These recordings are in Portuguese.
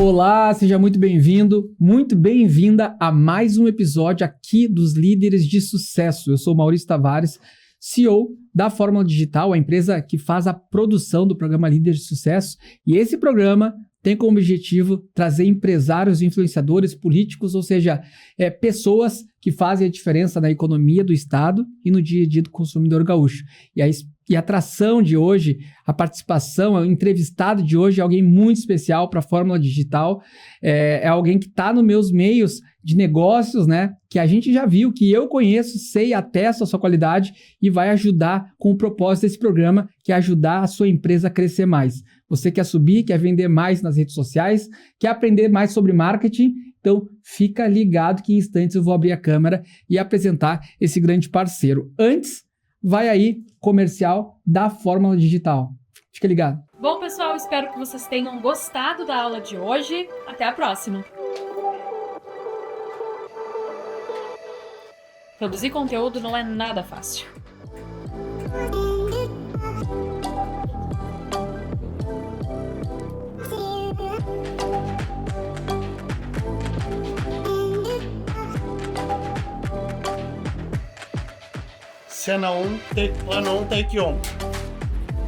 Olá, seja muito bem-vindo, muito bem-vinda a mais um episódio aqui dos Líderes de Sucesso. Eu sou Maurício Tavares, CEO da Fórmula Digital, a empresa que faz a produção do programa Líderes de Sucesso. E esse programa tem como objetivo trazer empresários, influenciadores, políticos, ou seja, pessoas que fazem a diferença na economia do Estado e no dia a dia do consumidor gaúcho. E a atração de hoje, a participação, o entrevistado de hoje é alguém muito especial para a Fórmula Digital. É alguém que está nos meus meios de negócios, né? Que a gente já viu, que eu conheço, sei, atesto a sua qualidade e vai ajudar com o propósito desse programa, que é ajudar a sua empresa a crescer mais. Você quer subir, quer vender mais nas redes sociais, quer aprender mais sobre marketing? Então, fica ligado que em instantes eu vou abrir a câmera e apresentar esse grande parceiro. Antes, vai aí, comercial da Fórmula Digital. Fica ligado. Bom, pessoal, espero que vocês tenham gostado da aula de hoje. Até a próxima. Produzir conteúdo não é nada fácil. Cena 1, plano 1, take 1.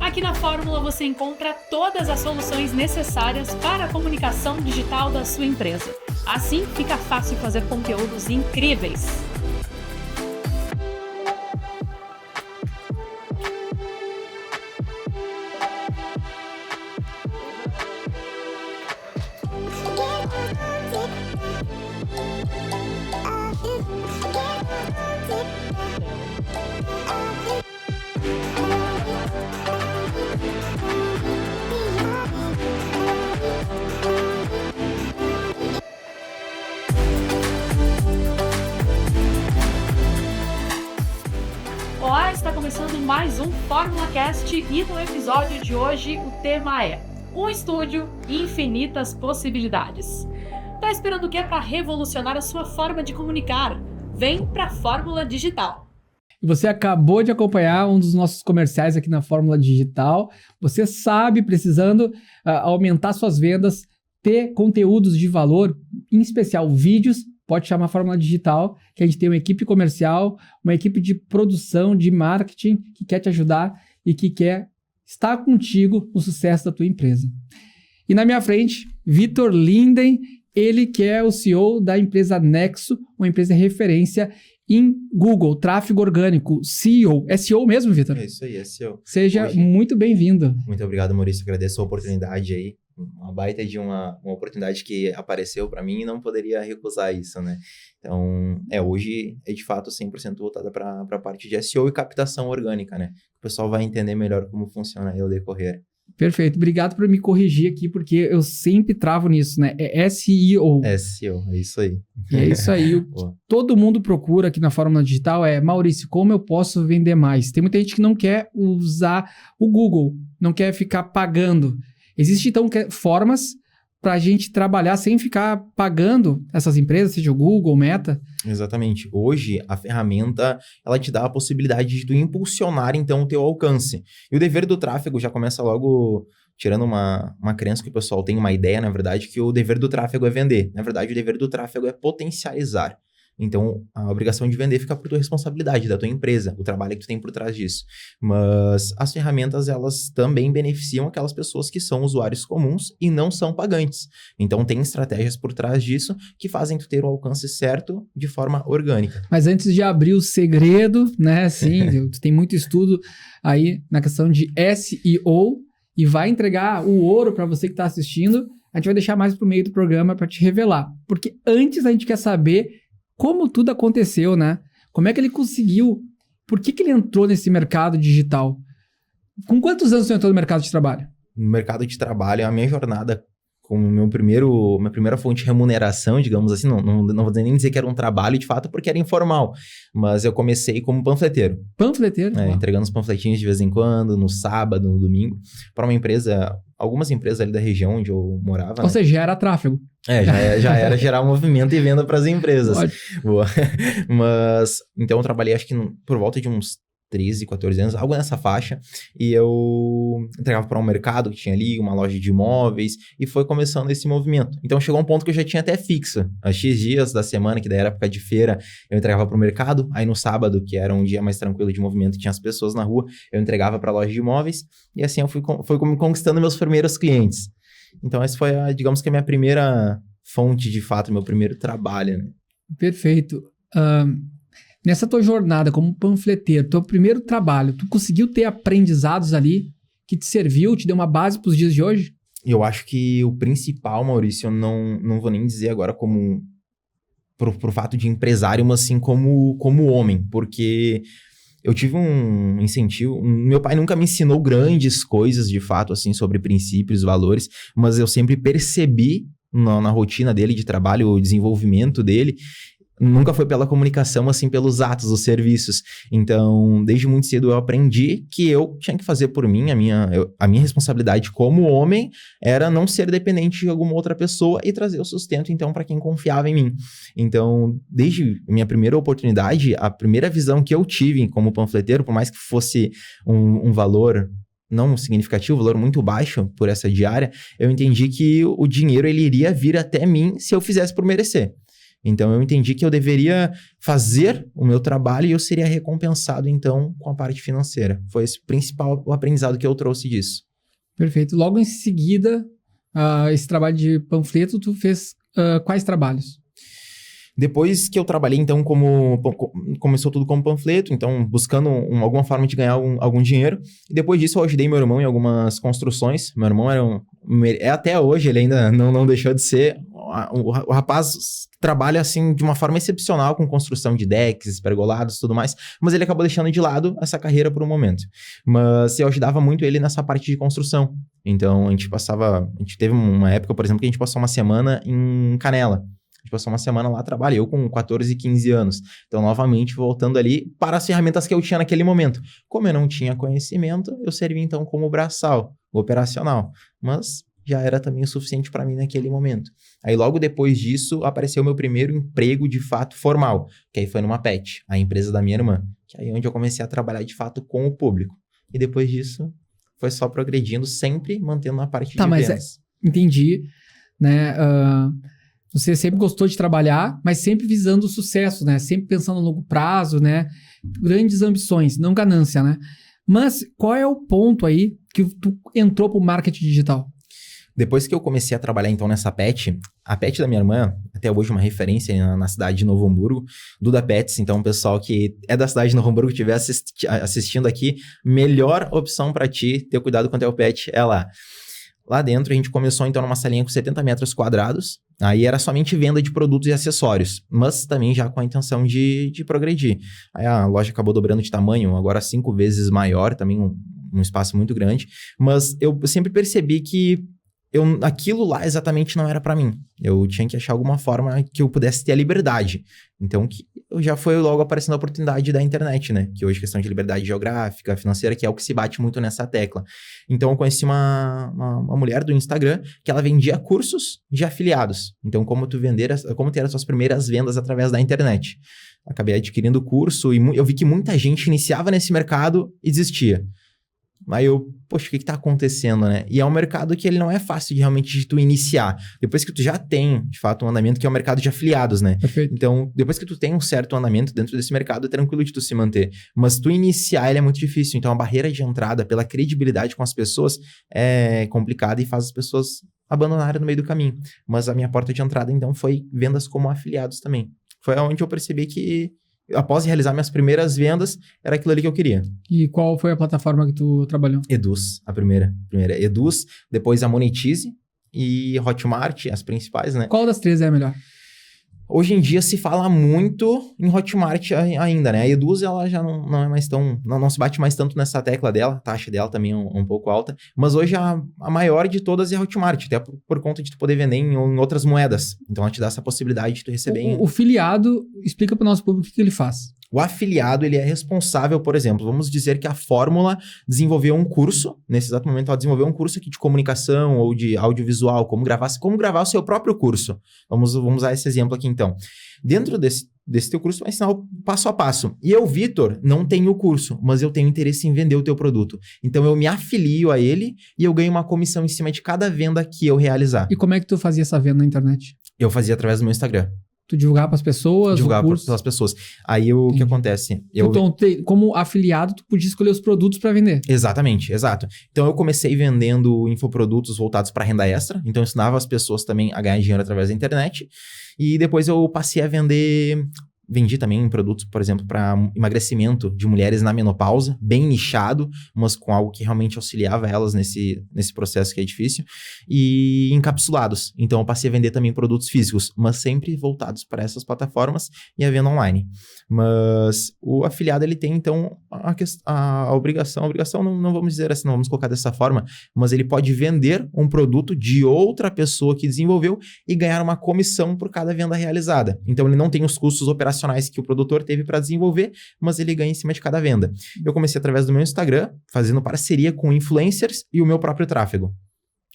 Aqui na Fórmula você encontra todas as soluções necessárias para a comunicação digital da sua empresa. Assim fica fácil fazer conteúdos incríveis. Olá, está começando mais um Fórmula Cast e no episódio de hoje o tema é um estúdio e infinitas possibilidades. Tá esperando o que para revolucionar a sua forma de comunicar? Vem para a Fórmula Digital. Você acabou de acompanhar um dos nossos comerciais aqui na Fórmula Digital. Você sabe, precisando aumentar suas vendas, ter conteúdos de valor, em especial vídeos, pode chamar a Fórmula Digital, que a gente tem uma equipe comercial, uma equipe de produção, de marketing, que quer te ajudar e que quer estar contigo no sucesso da tua empresa. E na minha frente, Vitor Linden, ele que é o CEO da empresa Nexo, uma empresa referência em Google, tráfego orgânico, SEO. É SEO mesmo, Vitor? É isso aí, é SEO. Seja muito bem-vindo. Muito obrigado, Maurício. Agradeço a oportunidade aí. Uma baita de uma oportunidade que apareceu para mim e não poderia recusar isso, né? Então, hoje é de fato 100% voltada para a parte de SEO e captação orgânica, né? O pessoal vai entender melhor como funciona aí ao decorrer. Perfeito. Obrigado por me corrigir aqui, porque eu sempre travo nisso, né? É SEO. SEO, é isso aí. É isso aí. O que todo mundo procura aqui na Fórmula Digital é, Maurício, como eu posso vender mais? Tem muita gente que não quer usar o Google, não quer ficar pagando. Existem, então, formas para a gente trabalhar sem ficar pagando essas empresas, seja o Google, Meta. Exatamente. Hoje, a ferramenta, ela te dá a possibilidade de tu impulsionar, então, o teu alcance. E o dever do tráfego já começa logo tirando uma crença que o pessoal tem, uma ideia, na verdade, que o dever do tráfego é vender. Na verdade, o dever do tráfego é potencializar. Então, a obrigação de vender fica por tua responsabilidade, da tua empresa, o trabalho que tu tem por trás disso. Mas as ferramentas, elas também beneficiam aquelas pessoas que são usuários comuns e não são pagantes. Então, tem estratégias por trás disso que fazem tu ter o alcance certo de forma orgânica. Mas antes de abrir o segredo, né, sim, tu tem muito estudo aí na questão de SEO e vai entregar o ouro para você que está assistindo. A gente vai deixar mais para o meio do programa para te revelar. Porque antes a gente quer saber como tudo aconteceu, né? Como é que ele conseguiu? Por que ele entrou nesse mercado digital? Com quantos anos você entrou no mercado de trabalho? No mercado de trabalho, a minha jornada como minha primeira fonte de remuneração, digamos assim, não vou nem dizer que era um trabalho de fato, porque era informal, mas eu comecei como panfleteiro. Panfleteiro? Entregando os panfletinhos de vez em quando, no sábado, no domingo, para uma empresa, algumas empresas ali da região onde eu morava. Ou seja, já era tráfego. Já era gerar movimento e venda para as empresas. Boa. Mas, então eu trabalhei acho que por volta de uns 13, 14 anos, algo nessa faixa, e eu entregava para um mercado que tinha ali, uma loja de imóveis, e foi começando esse movimento. Então chegou um ponto que eu já tinha até fixa, as X dias da semana, que daí era época de feira, eu entregava para o mercado, aí no sábado, que era um dia mais tranquilo de movimento, tinha as pessoas na rua, eu entregava para a loja de imóveis, e assim eu fui conquistando meus primeiros clientes. Então essa foi, digamos que a minha primeira fonte, de fato, meu primeiro trabalho, né? Perfeito. Nessa tua jornada como panfleteiro, teu primeiro trabalho, tu conseguiu ter aprendizados ali que te serviu, te deu uma base para os dias de hoje? Eu acho que o principal, Maurício, eu não vou nem dizer agora como pro fato de empresário, mas sim como homem, porque eu tive um incentivo, meu pai nunca me ensinou grandes coisas, de fato, assim, sobre princípios, valores, mas eu sempre percebi na rotina dele de trabalho, o desenvolvimento dele, nunca foi pela comunicação, assim, pelos atos, os serviços. Então, desde muito cedo eu aprendi que eu tinha que fazer por mim, a minha responsabilidade como homem era não ser dependente de alguma outra pessoa e trazer o sustento, então, para quem confiava em mim. Então, desde a minha primeira oportunidade, a primeira visão que eu tive como panfleteiro, por mais que fosse um valor não significativo, valor muito baixo por essa diária, eu entendi que o dinheiro ele iria vir até mim se eu fizesse por merecer. Então, eu entendi que eu deveria fazer o meu trabalho e eu seria recompensado, então, com a parte financeira. Foi esse principal aprendizado que eu trouxe disso. Perfeito. Logo em seguida, esse trabalho de panfleto, tu fez quais trabalhos? Depois que eu trabalhei, então, começou tudo como panfleto, então, buscando alguma forma de ganhar algum dinheiro. E depois disso, eu ajudei meu irmão em algumas construções. Meu irmão até hoje, ele ainda não deixou de ser o rapaz que trabalha, assim, de uma forma excepcional com construção de decks, pergolados e tudo mais, mas ele acabou deixando de lado essa carreira por um momento. Mas eu ajudava muito ele nessa parte de construção. Então, a gente teve uma época, por exemplo, que a gente passou uma semana em Canela. A gente passou uma semana lá, trabalhei eu com 14, 15 anos. Então, novamente, voltando ali para as ferramentas que eu tinha naquele momento. Como eu não tinha conhecimento, eu servi então como braçal, operacional. Mas já era também o suficiente para mim naquele momento. Aí, logo depois disso, apareceu o meu primeiro emprego, de fato, formal. Que aí foi numa Pet, a empresa da minha irmã. Que aí é onde eu comecei a trabalhar, de fato, com o público. E depois disso, foi só progredindo, sempre mantendo na parte de vendas. Entendi, né? Você sempre gostou de trabalhar, mas sempre visando o sucesso, né? Sempre pensando no longo prazo, né? Grandes ambições, não ganância, né? Mas qual é o ponto aí que tu entrou pro marketing digital? Depois que eu comecei a trabalhar, então, nessa Pet, a Pet da minha irmã, até hoje uma referência na cidade de Novo Hamburgo, Duda Pets, então, o pessoal que é da cidade de Novo Hamburgo estiver assistindo aqui, melhor opção para ti ter cuidado com o teu pet é lá. Lá dentro, a gente começou, então, numa salinha com 70 metros quadrados. Aí era somente venda de produtos e acessórios, mas também já com a intenção de progredir. Aí a loja acabou dobrando de tamanho, agora 5 vezes maior, também um espaço muito grande. Mas eu sempre percebi que aquilo lá exatamente não era para mim. Eu tinha que achar alguma forma que eu pudesse ter a liberdade. Então, já foi logo aparecendo a oportunidade da internet, né? Que hoje é questão de liberdade geográfica, financeira, que é o que se bate muito nessa tecla. Então, eu conheci uma mulher do Instagram que ela vendia cursos de afiliados. Então, como ter as suas primeiras vendas através da internet. Acabei adquirindo o curso e eu vi que muita gente iniciava nesse mercado e desistia. Aí poxa, o que tá acontecendo, né? E é um mercado que ele não é fácil de realmente tu iniciar. Depois que tu já tem, de fato, um andamento que é o mercado de afiliados, né? Perfeito. Então, depois que tu tem um certo andamento dentro desse mercado, é tranquilo de tu se manter. Mas tu iniciar, ele é muito difícil. Então, a barreira de entrada, pela credibilidade com as pessoas, é complicada e faz as pessoas abandonarem no meio do caminho. Mas a minha porta de entrada, então, foi vendas como afiliados também. Foi onde eu percebi que após realizar minhas primeiras vendas, era aquilo ali que eu queria. E qual foi a plataforma que tu trabalhou? Eduz, a primeira. Eduz, depois a Monetize e Hotmart, as principais, né? Qual das três é a melhor? Hoje em dia se fala muito em Hotmart ainda, né? A Eduz, ela já não é mais tão... Não se bate mais tanto nessa tecla dela, a taxa dela também é um pouco alta. Mas hoje a maior de todas é a Hotmart, até por conta de tu poder vender em outras moedas. Então, ela te dá essa possibilidade de tu receber... O filiado, explica para o nosso público o que ele faz. O afiliado, ele é responsável, por exemplo, vamos dizer que a Fórmula desenvolveu um curso, nesse exato momento ela desenvolveu um curso aqui de comunicação ou de audiovisual, como gravar o seu próprio curso. Vamos usar esse exemplo aqui então. Dentro desse teu curso vai ensinar o passo a passo. E eu, Vitor, não tenho o curso, mas eu tenho interesse em vender o teu produto. Então eu me afilio a ele e eu ganho uma comissão em cima de cada venda que eu realizar. E como é que tu fazia essa venda na internet? Eu fazia através do meu Instagram. Tu divulgava para as pessoas? Divulgava o curso? pelas pessoas. Aí o que acontece? Então, como afiliado, tu podia escolher os produtos para vender. Exatamente, exato. Então eu comecei vendendo infoprodutos voltados para renda extra. Então eu ensinava as pessoas também a ganhar dinheiro através da internet. E depois eu passei a vendi também produtos, por exemplo, para emagrecimento de mulheres na menopausa, bem nichado, mas com algo que realmente auxiliava elas nesse processo que é difícil, e encapsulados. Então eu passei a vender também produtos físicos, mas sempre voltados para essas plataformas e a venda online. Mas o afiliado, ele tem então a obrigação não vamos dizer assim, não vamos colocar dessa forma, mas ele pode vender um produto de outra pessoa que desenvolveu e ganhar uma comissão por cada venda realizada. Então ele não tem os custos operacionais que o produtor teve para desenvolver, mas ele ganha em cima de cada venda. Eu comecei através do meu Instagram, fazendo parceria com influencers e o meu próprio tráfego.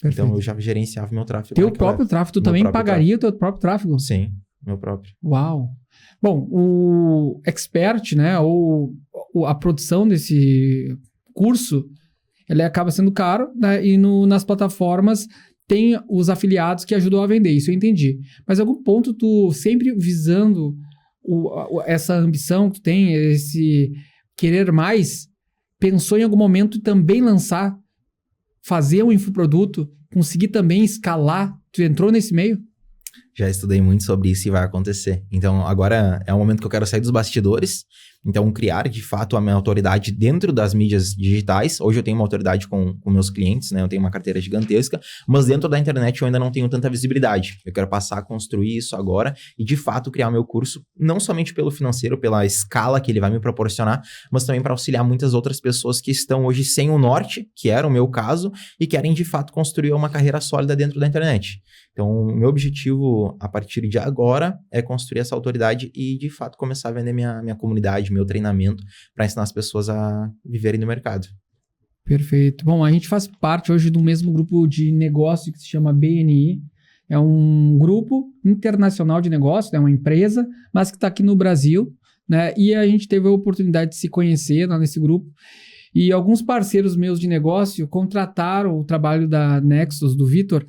Perfeito. Então eu já gerenciava o meu tráfego. Teu próprio tráfego? Tu também pagaria o teu próprio tráfego? Sim, meu próprio. Uau! Bom, o expert, né, ou a produção desse curso, ele acaba sendo caro, né, e nas plataformas tem os afiliados que ajudam a vender, isso eu entendi. Mas em algum ponto tu sempre visando essa ambição que tu tem, esse querer mais, pensou em algum momento também lançar, fazer um infoproduto, conseguir também escalar? Tu entrou nesse meio? Já estudei muito sobre isso e vai acontecer. Então, agora é o momento que eu quero sair dos bastidores. Então, criar, de fato, a minha autoridade dentro das mídias digitais. Hoje eu tenho uma autoridade com meus clientes, né? Eu tenho uma carteira gigantesca. Mas dentro da internet eu ainda não tenho tanta visibilidade. Eu quero passar a construir isso agora e, de fato, criar o meu curso, não somente pelo financeiro, pela escala que ele vai me proporcionar, mas também para auxiliar muitas outras pessoas que estão hoje sem o norte, que era o meu caso, e querem, de fato, construir uma carreira sólida dentro da internet. Então, o meu objetivo, a partir de agora, é construir essa autoridade e, de fato, começar a vender minha comunidade, meu treinamento, para ensinar as pessoas a viverem no mercado. Perfeito. Bom, a gente faz parte hoje do mesmo grupo de negócio que se chama BNI. É um grupo internacional de negócio, é uma empresa, mas que está aqui no Brasil, né? E a gente teve a oportunidade de se conhecer lá nesse grupo. E alguns parceiros meus de negócio contrataram o trabalho da Nexus, do Vitor,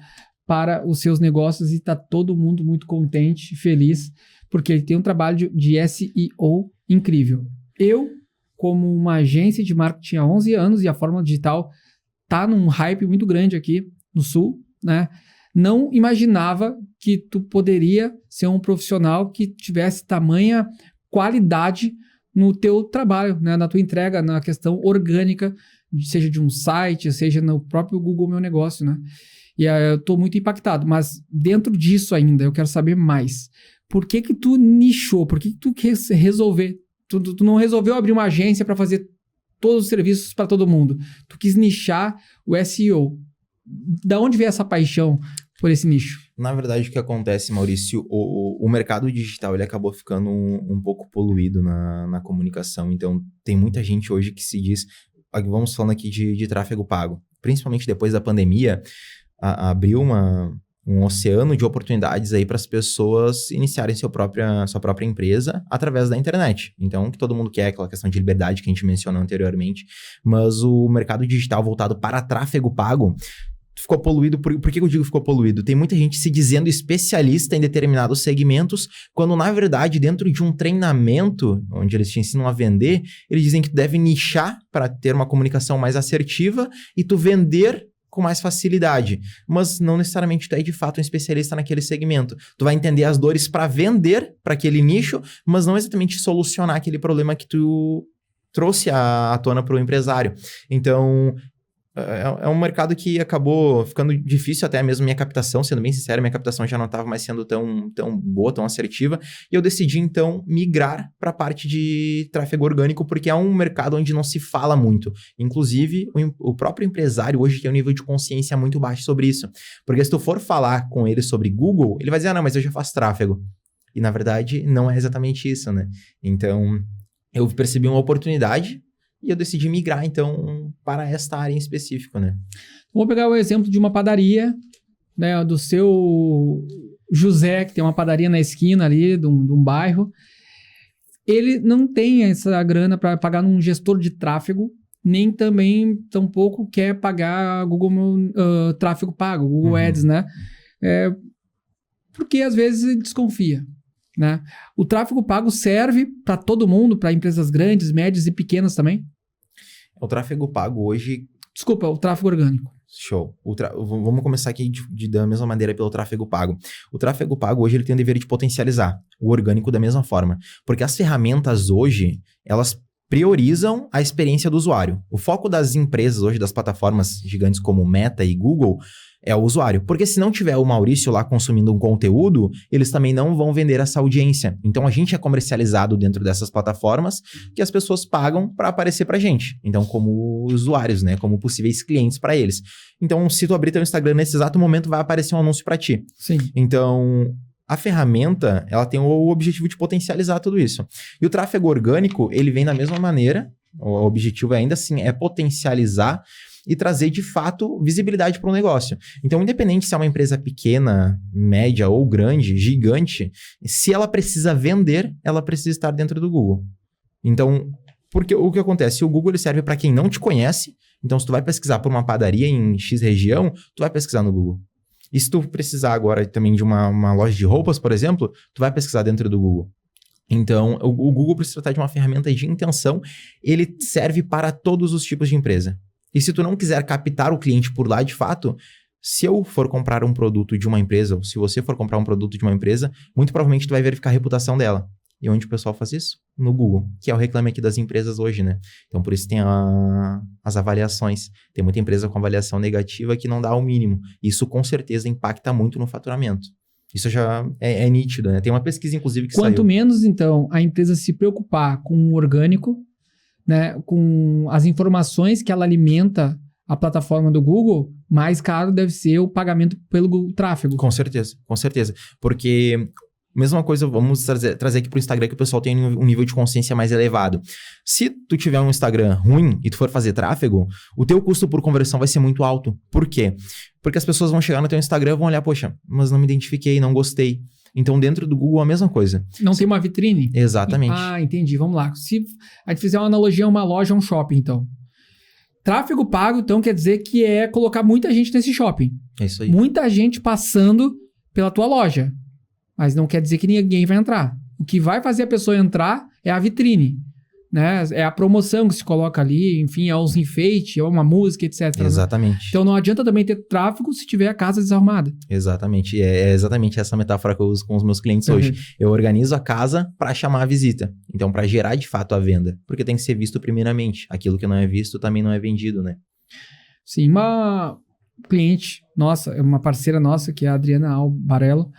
para os seus negócios, e está todo mundo muito contente e feliz, porque ele tem um trabalho de SEO incrível. Eu, como uma agência de marketing há 11 anos, e a Fórmula Digital está num hype muito grande aqui no Sul, né? Não imaginava que tu poderia ser um profissional que tivesse tamanha qualidade no teu trabalho, né? Na tua entrega, na questão orgânica, seja de um site, seja no próprio Google Meu Negócio, né? E eu estou muito impactado, mas dentro disso ainda, eu quero saber mais. Por que tu nichou? Por que tu quis resolver? Tu não resolveu abrir uma agência para fazer todos os serviços para todo mundo. Tu quis nichar o SEO. Da onde veio essa paixão por esse nicho? Na verdade, o que acontece, Maurício, o mercado digital ele acabou ficando um pouco poluído na comunicação. Então, tem muita gente hoje que se diz... Vamos falando aqui de tráfego pago. Principalmente depois da pandemia, abriu um oceano de oportunidades aí para as pessoas iniciarem sua própria empresa através da internet. Então, o que todo mundo quer, aquela questão de liberdade que a gente mencionou anteriormente, mas o mercado digital voltado para tráfego pago ficou poluído. Por que eu digo ficou poluído? Tem muita gente se dizendo especialista em determinados segmentos, quando na verdade dentro de um treinamento, onde eles te ensinam a vender, eles dizem que tu deve nichar para ter uma comunicação mais assertiva e tu vender com mais facilidade, mas não necessariamente tu é de fato um especialista naquele segmento. Tu vai entender as dores para vender para aquele nicho, mas não exatamente solucionar aquele problema que tu trouxe à tona para o empresário. Então, é um mercado que acabou ficando difícil, até mesmo minha captação, sendo bem sincero, minha captação já não estava mais sendo tão boa, tão assertiva, e eu decidi então migrar para a parte de tráfego orgânico, porque é um mercado onde não se fala muito. Inclusive, o próprio empresário hoje tem um nível de consciência muito baixo sobre isso, porque se tu for falar com ele sobre Google, ele vai dizer, não, mas eu já faço tráfego. E na verdade, não é exatamente isso, né? Então, eu percebi uma oportunidade e eu decidi migrar, então, para esta área em específico, né? Vou pegar o exemplo de uma padaria, né? Do seu José, que tem uma padaria na esquina ali de um bairro. ele não tem essa grana para pagar num gestor de tráfego, nem também, tampouco quer pagar Google tráfego pago, Google Ads, né? Porque às vezes desconfia, né? O tráfego pago serve para todo mundo, para empresas grandes, médias e pequenas também? O tráfego pago hoje... Desculpa, o tráfego orgânico. Show. Vamos começar aqui da mesma maneira pelo tráfego pago. O tráfego pago hoje ele tem o dever de potencializar o orgânico da mesma forma. Porque as ferramentas hoje, elas priorizam a experiência do usuário. O foco das empresas hoje, das plataformas gigantes como Meta e Google, é o usuário. Porque se não tiver o Maurício lá consumindo um conteúdo, eles também não vão vender essa audiência. Então a gente é comercializado dentro dessas plataformas que as pessoas pagam para aparecer pra gente. Então como usuários, né? Como possíveis clientes para eles. Então se tu abrir teu Instagram nesse exato momento, vai aparecer um anúncio para ti. Sim. Então a ferramenta, ela tem o objetivo de potencializar tudo isso. E o tráfego orgânico, ele vem da mesma maneira. O objetivo ainda assim é potencializar e trazer, de fato, visibilidade para o negócio. Então, independente se é uma empresa pequena, média ou grande, gigante, se ela precisa vender, ela precisa estar dentro do Google. Então, porque o que acontece? O Google ele serve para quem não te conhece. Então, se tu vai pesquisar por uma padaria em X região, tu vai pesquisar no Google. E se tu precisar agora também de uma loja de roupas, por exemplo, tu vai pesquisar dentro do Google. Então, o Google, por se tratar de uma ferramenta de intenção, ele serve para todos os tipos de empresa. E se tu não quiser captar o cliente por lá, de fato, se eu for comprar um produto de uma empresa, ou se você for comprar um produto de uma empresa, muito provavelmente tu vai verificar a reputação dela. E onde o pessoal faz isso? No Google, que é o reclame aqui das empresas hoje, né? Então, por isso tem as avaliações. Tem muita empresa com avaliação negativa que não dá o mínimo. Isso, com certeza, impacta muito no faturamento. Isso já é nítido, né? Tem uma pesquisa, inclusive, que Quanto saiu. menos, então, a empresa se preocupar com o orgânico, né, com as informações que ela alimenta a plataforma do Google, mais caro deve ser o pagamento pelo tráfego. Com certeza, com certeza. Porque, mesma coisa, vamos trazer aqui para o Instagram que o pessoal tem um nível de consciência mais elevado. Se tu tiver um Instagram ruim e tu for fazer tráfego, o teu custo por conversão vai ser muito alto. Por quê? Porque as pessoas vão chegar no teu Instagram e vão olhar, poxa, mas não me identifiquei, não gostei. Então, dentro do Google, a mesma coisa. Não tem uma vitrine? Exatamente. Ah, entendi. Vamos lá. Se a gente fizer uma analogia a uma loja, a um shopping, então. Tráfego pago, então, quer dizer que é colocar muita gente nesse shopping. É isso aí. Muita gente passando pela tua loja. Mas não quer dizer que ninguém vai entrar. O que vai fazer a pessoa entrar é a vitrine, né? É a promoção que se coloca ali, enfim, é os enfeites, é uma música, etc. Exatamente. Então não adianta também ter tráfego se tiver a casa desarrumada. Exatamente. É exatamente essa metáfora que eu uso com os meus clientes hoje. Eu organizo a casa para chamar a visita. Então, para gerar de fato a venda. Porque tem que ser visto primeiramente. Aquilo que não é visto também não é vendido, né? Sim, uma cliente nossa, uma parceira nossa, que é a Adriana Albarello,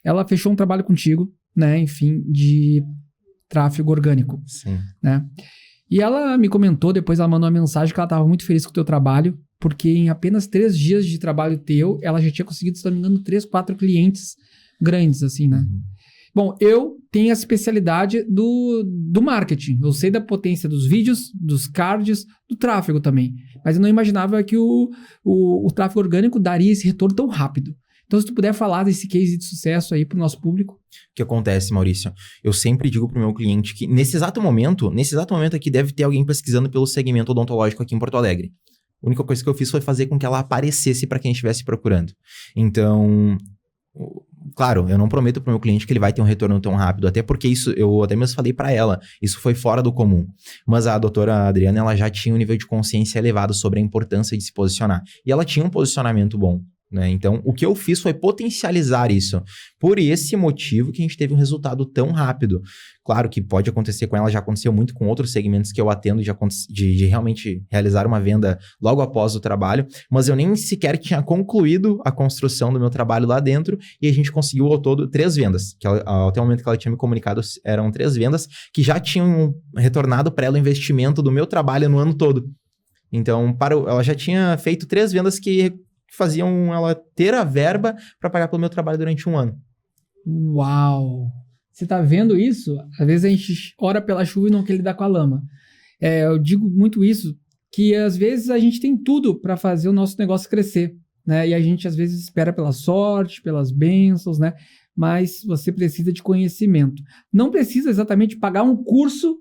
ela fechou um trabalho contigo, né? Enfim, de tráfego orgânico. Sim. Né? E ela me comentou, depois ela mandou uma mensagem que ela estava muito feliz com o teu trabalho, porque em apenas 3 dias de trabalho teu, ela já tinha conseguido, se não me engano, 3, 4 clientes grandes, assim, né? Bom, eu tenho a especialidade do marketing. Eu sei da potência dos vídeos, dos cards, do tráfego também. Mas eu não imaginava que o tráfego orgânico daria esse retorno tão rápido. Então, se tu puder falar desse case de sucesso aí pro nosso público. O que acontece, Maurício? Eu sempre digo pro meu cliente que nesse exato momento aqui deve ter alguém pesquisando pelo segmento odontológico aqui em Porto Alegre. A única coisa que eu fiz foi fazer com que ela aparecesse para quem estivesse procurando. Então, claro, eu não prometo pro meu cliente que ele vai ter um retorno tão rápido, até porque isso, eu até mesmo falei para ela, isso foi fora do comum. Mas a doutora Adriana, ela já tinha um nível de consciência elevado sobre a importância de se posicionar. E ela tinha um posicionamento bom. Né? Então, o que eu fiz foi potencializar isso. Por esse motivo que a gente teve um resultado tão rápido. Claro que pode acontecer com ela, já aconteceu muito com outros segmentos que eu atendo de realmente realizar uma venda logo após o trabalho, mas eu nem sequer tinha concluído a construção do meu trabalho lá dentro e a gente conseguiu ao todo 3 vendas, que até o momento que ela tinha me comunicado eram 3 vendas que já tinham retornado para ela o investimento do meu trabalho no ano todo. Então, ela já tinha feito 3 vendas que faziam ela ter a verba para pagar pelo meu trabalho durante um ano. Uau! Você tá vendo isso? Às vezes a gente ora pela chuva e não quer lidar com a lama. Eu digo muito isso, que às vezes a gente tem tudo para fazer o nosso negócio crescer. né? E a gente às vezes espera pela sorte, pelas bênçãos, né? Mas você precisa de conhecimento. Não precisa exatamente pagar um curso,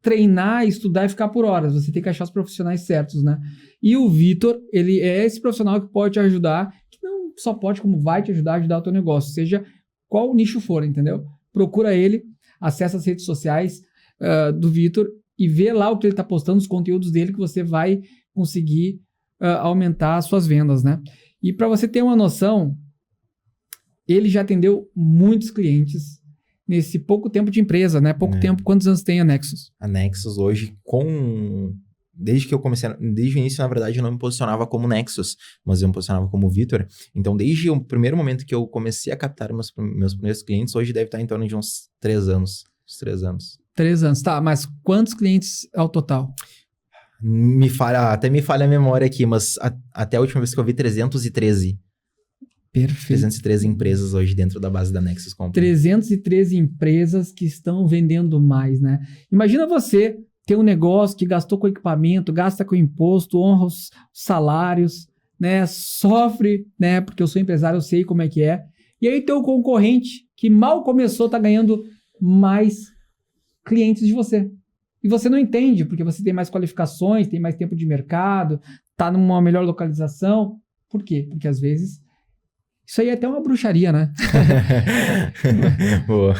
treinar, estudar e ficar por horas. Você tem que achar os profissionais certos, né? E o Vitor, ele é esse profissional que pode te ajudar, que não só pode, como vai te ajudar a ajudar o teu negócio, seja qual o nicho for, entendeu? Procura ele, acessa as redes sociais do Vitor e vê lá o que ele está postando, os conteúdos dele, que você vai conseguir aumentar as suas vendas, né? E para você ter uma noção, ele já atendeu muitos clientes nesse pouco tempo de empresa, né? Pouco tempo. Quantos anos tem a Nexus? A Nexus hoje, desde que eu comecei, desde o início, na verdade, eu não me posicionava como Nexus, mas eu me posicionava como Vitor. Então, desde o primeiro momento que eu comecei a captar meus primeiros clientes, hoje deve estar em torno de uns 3 anos. Uns 3 anos. 3 anos, tá. Mas quantos clientes ao total? Até me falha a memória aqui, mas até a última vez que eu vi, 313. Perfeito. 313 empresas hoje dentro da base da Nexus Company. 313 empresas que estão vendendo mais, né? Imagina você ter um negócio que gastou com equipamento, gasta com imposto, honra os salários, né? Sofre, né? Porque eu sou empresário, eu sei como é que é. E aí tem o concorrente que mal começou, tá ganhando mais clientes de você. E você não entende, porque você tem mais qualificações, tem mais tempo de mercado, tá numa melhor localização. Por quê? Porque às vezes isso aí é até uma bruxaria, né? Boa.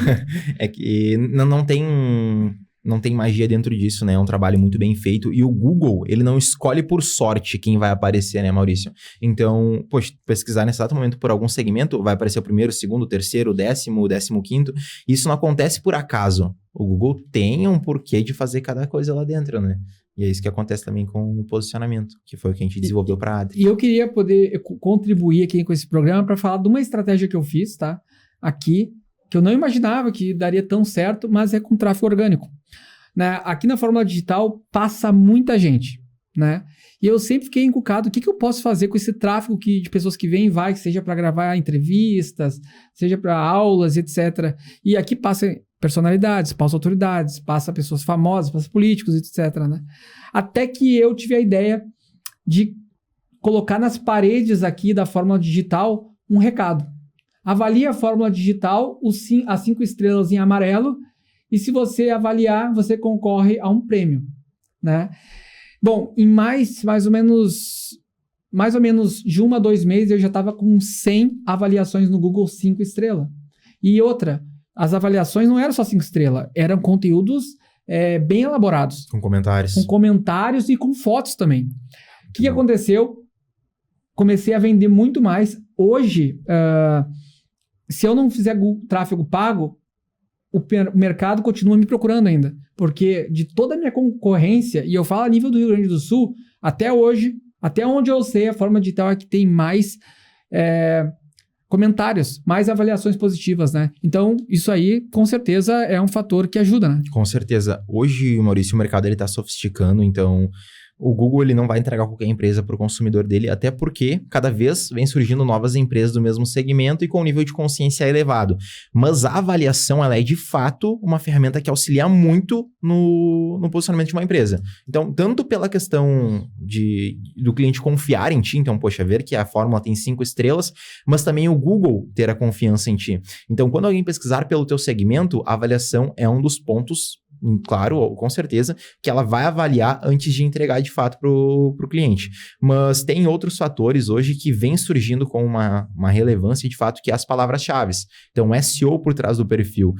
É que não tem magia dentro disso, né? É um trabalho muito bem feito. E o Google, ele não escolhe por sorte quem vai aparecer, né, Maurício? Então, pesquisar nesse exato momento por algum segmento, vai aparecer o primeiro, o segundo, o terceiro, o 10º, o 15º. Isso não acontece por acaso. O Google tem um porquê de fazer cada coisa lá dentro, né? E é isso que acontece também com o posicionamento, que foi o que a gente desenvolveu para a Adri. E eu queria poder contribuir aqui com esse programa para falar de uma estratégia que eu fiz, tá? Aqui, que eu não imaginava que daria tão certo, mas é com tráfego orgânico. Né? Aqui na Fórmula Digital passa muita gente, né? E eu sempre fiquei encucado, o que eu posso fazer com esse tráfego de pessoas que vêm e vai, seja para gravar entrevistas, seja para aulas, etc. E aqui passa personalidades, passa autoridades, passa pessoas famosas, passa políticos, etc. Né? Até que eu tive a ideia de colocar nas paredes aqui da Fórmula Digital um recado. Avalie a Fórmula Digital, as 5 estrelas em amarelo, e se você avaliar, você concorre a um prêmio, né? Bom, em mais ou menos de 1 a 2 meses, eu já estava com 100 avaliações no Google 5 estrelas. E outra, as avaliações não eram só 5 estrelas, eram conteúdos bem elaborados. Com comentários. Com comentários e com fotos também. O que aconteceu? Comecei a vender muito mais. Hoje, se eu não fizer tráfego pago, o mercado continua me procurando ainda. Porque de toda a minha concorrência, e eu falo a nível do Rio Grande do Sul, até hoje, até onde eu sei, a Fórmula Digital é que tem mais comentários, mais avaliações positivas, né? Então, isso aí, com certeza, é um fator que ajuda, né? Com certeza. Hoje, Maurício, o mercado está sofisticando, então o Google ele não vai entregar qualquer empresa para o consumidor dele, até porque cada vez vem surgindo novas empresas do mesmo segmento e com um nível de consciência elevado. Mas a avaliação ela é, de fato, uma ferramenta que auxilia muito no posicionamento de uma empresa. Então, tanto pela questão do cliente confiar em ti, então, poxa, ver que a fórmula tem 5 estrelas, mas também o Google ter a confiança em ti. Então, quando alguém pesquisar pelo teu segmento, a avaliação é um dos pontos, claro, com certeza, que ela vai avaliar antes de entregar de fato para o cliente. Mas tem outros fatores hoje que vem surgindo com uma relevância de fato, que é as palavras-chave. Então, SEO por trás do perfil.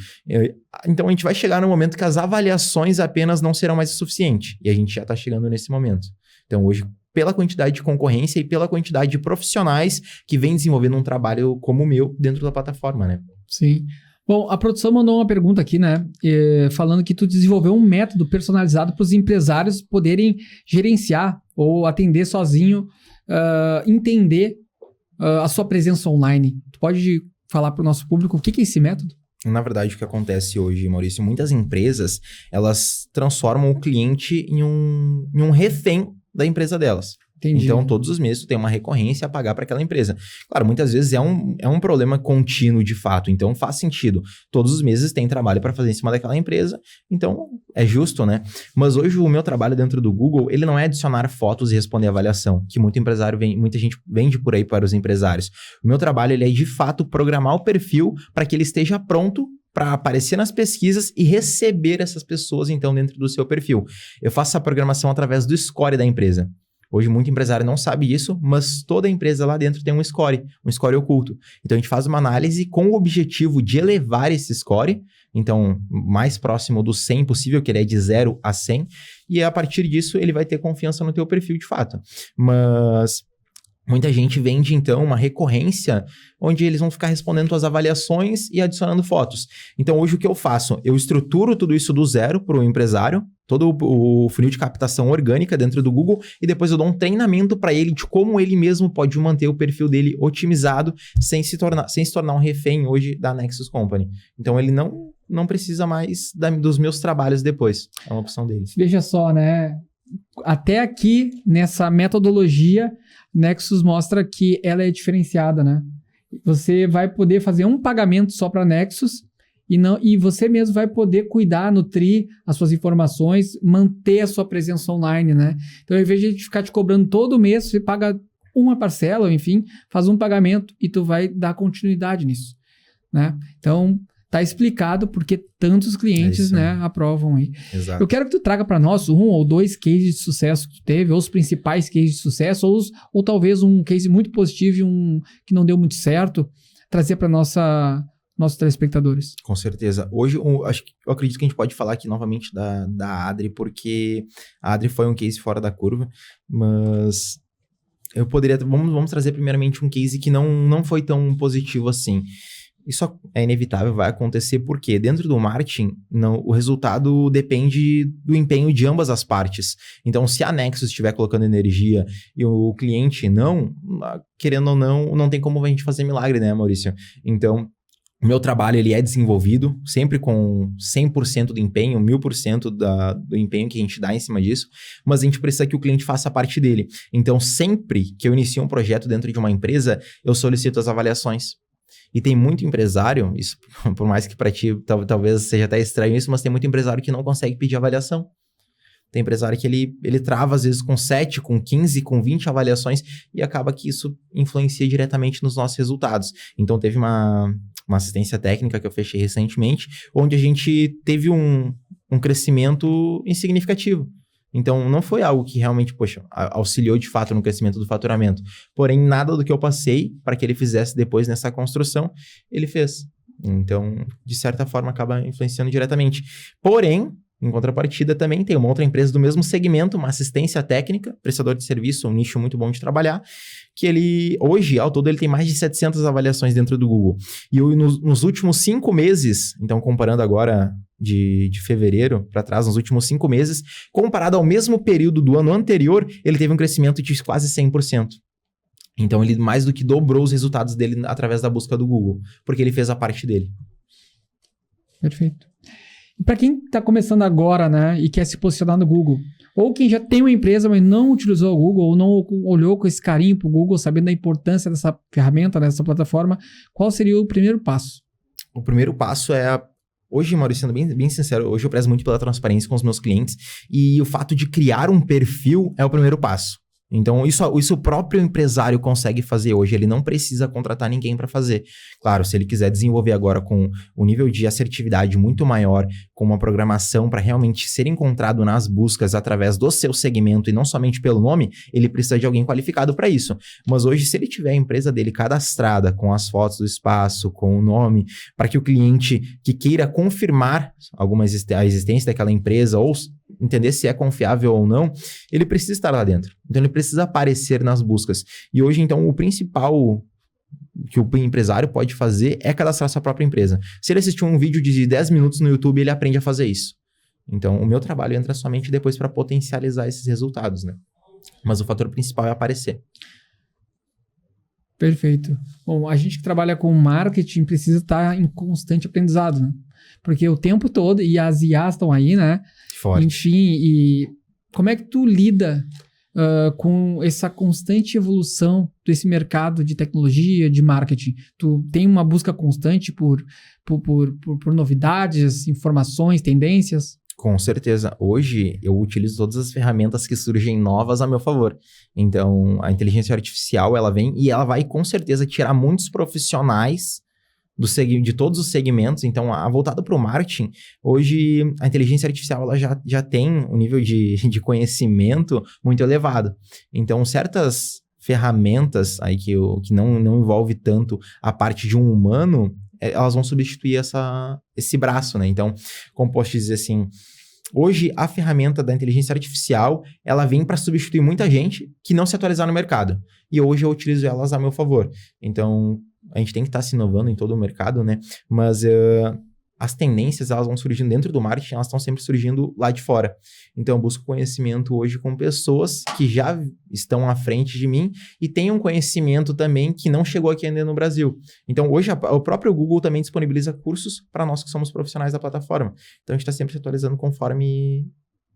Então, a gente vai chegar no momento que as avaliações apenas não serão mais o suficiente. E a gente já está chegando nesse momento. Então, hoje, pela quantidade de concorrência e pela quantidade de profissionais que vem desenvolvendo um trabalho como o meu dentro da plataforma, né? Sim. Bom, a produção mandou uma pergunta aqui, né? Falando que tu desenvolveu um método personalizado para os empresários poderem gerenciar ou atender sozinho, entender a sua presença online. Tu pode falar para o nosso público o que é esse método? Na verdade, o que acontece hoje, Maurício, muitas empresas, elas transformam o cliente em um refém da empresa delas. Entendi. Então, todos os meses tu tem uma recorrência a pagar para aquela empresa. Claro, muitas vezes é um problema contínuo de fato, então faz sentido. Todos os meses tem trabalho para fazer em cima daquela empresa, então é justo, né? Mas hoje o meu trabalho dentro do Google, ele não é adicionar fotos e responder avaliação, que muita gente vende por aí para os empresários. O meu trabalho, ele é de fato programar o perfil para que ele esteja pronto para aparecer nas pesquisas e receber essas pessoas, então, dentro do seu perfil. Eu faço essa programação através do score da empresa. Hoje, muito empresário não sabe disso, mas toda empresa lá dentro tem um score oculto. Então, a gente faz uma análise com o objetivo de elevar esse score, então, mais próximo do 100 possível, que ele é de 0 a 100, e a partir disso, ele vai ter confiança no teu perfil de fato. Mas muita gente vende, então, uma recorrência onde eles vão ficar respondendo tuas avaliações e adicionando fotos. Então, hoje, o que eu faço? Eu estruturo tudo isso do zero para o empresário, todo o funil de captação orgânica dentro do Google, e depois eu dou um treinamento para ele de como ele mesmo pode manter o perfil dele otimizado sem se tornar um refém hoje da Nexus Company. Então, ele não precisa mais dos meus trabalhos depois. É uma opção deles. Veja só, né? Até aqui, nessa metodologia, Nexus mostra que ela é diferenciada, né? Você vai poder fazer um pagamento só para Nexus e você mesmo vai poder cuidar, nutrir as suas informações, manter a sua presença online, né? Então, ao invés de ficar te cobrando todo mês, você paga uma parcela, ou enfim, faz um pagamento e tu vai dar continuidade nisso, né? Então, tá explicado porque tantos clientes, né, aprovam aí. Exato. Eu quero que tu traga para nós 1 ou 2 cases de sucesso que tu teve, ou os principais cases de sucesso, ou talvez um case muito positivo e um que não deu muito certo, trazer para nossos telespectadores. Com certeza. Hoje, eu acredito que a gente pode falar aqui novamente da Adri, porque a Adri foi um case fora da curva, mas eu poderia... Vamos trazer primeiramente um case que não foi tão positivo assim. Isso é inevitável, vai acontecer porque dentro do marketing, o resultado depende do empenho de ambas as partes. Então, se a Nexus estiver colocando energia e o cliente não, querendo ou não tem como a gente fazer milagre, né, Maurício? Então, o meu trabalho, ele é desenvolvido sempre com 100% do empenho, 1000% do empenho que a gente dá em cima disso, mas a gente precisa que o cliente faça a parte dele. Então, sempre que eu inicio um projeto dentro de uma empresa, eu solicito as avaliações. E tem muito empresário, isso por mais que para ti talvez seja até estranho isso, mas tem muito empresário que não consegue pedir avaliação. Tem empresário que ele trava às vezes com 7, com 15, com 20 avaliações e acaba que isso influencia diretamente nos nossos resultados. Então teve uma assistência técnica que eu fechei recentemente, onde a gente teve um crescimento insignificativo. Então, não foi algo que realmente, auxiliou de fato no crescimento do faturamento. Porém, nada do que eu passei para que ele fizesse depois nessa construção, ele fez. Então, de certa forma, acaba influenciando diretamente. Porém, em contrapartida, também tem uma outra empresa do mesmo segmento, uma assistência técnica, prestador de serviço, um nicho muito bom de trabalhar, que ele, hoje, ao todo, ele tem mais de 700 avaliações dentro do Google. E nos últimos 5 meses, então comparando agora de fevereiro para trás, nos últimos 5 meses, comparado ao mesmo período do ano anterior, ele teve um crescimento de quase 100%. Então, ele mais do que dobrou os resultados dele através da busca do Google, porque ele fez a parte dele. Perfeito. E para quem está começando agora, né, e quer se posicionar no Google, ou quem já tem uma empresa, mas não utilizou o Google, ou não olhou com esse carinho para o Google, sabendo da importância dessa ferramenta, dessa plataforma, qual seria o primeiro passo? O primeiro passo é hoje, Maurício, sendo bem sincero, hoje eu prezo muito pela transparência com os meus clientes e o fato de criar um perfil é o primeiro passo. Então, isso o próprio empresário consegue fazer hoje. Ele não precisa contratar ninguém para fazer. Claro, se ele quiser desenvolver agora com um nível de assertividade muito maior, com uma programação para realmente ser encontrado nas buscas através do seu segmento e não somente pelo nome, ele precisa de alguém qualificado para isso. Mas hoje, se ele tiver a empresa dele cadastrada com as fotos do espaço, com o nome, para que o cliente que queira confirmar a existência daquela empresa ou entender se é confiável ou não, ele precisa estar lá dentro. Então, ele precisa aparecer nas buscas. E hoje, então, o principal que o empresário pode fazer é cadastrar sua própria empresa. Se ele assistir um vídeo de 10 minutos no YouTube, ele aprende a fazer isso. Então, o meu trabalho entra somente depois para potencializar esses resultados, né? Mas o fator principal é aparecer. Perfeito. Bom, a gente que trabalha com marketing precisa estar em constante aprendizado, né? Porque o tempo todo, e as IAs estão aí, né? Forte. Enfim, e como é que tu lida com essa constante evolução desse mercado de tecnologia, de marketing? Tu tem uma busca constante por novidades, informações, tendências? Com certeza. Hoje, eu utilizo todas as ferramentas que surgem novas a meu favor. Então, a inteligência artificial, ela vem e ela vai, com certeza, tirar muitos profissionais de todos os segmentos. Então, voltado para o marketing, hoje, a inteligência artificial ela já tem um nível de conhecimento muito elevado. Então, certas ferramentas aí que não envolve tanto a parte de um humano, elas vão substituir esse braço, né? Então, como posso dizer assim, hoje a ferramenta da inteligência artificial, ela vem para substituir muita gente que não se atualizar no mercado. E hoje eu utilizo elas a meu favor. Então, a gente tem que estar se inovando em todo o mercado, né? Mas as tendências, elas vão surgindo dentro do marketing, elas estão sempre surgindo lá de fora. Então, eu busco conhecimento hoje com pessoas que já estão à frente de mim e têm um conhecimento também que não chegou aqui ainda no Brasil. Então, hoje, o próprio Google também disponibiliza cursos para nós que somos profissionais da plataforma. Então, a gente está sempre se atualizando conforme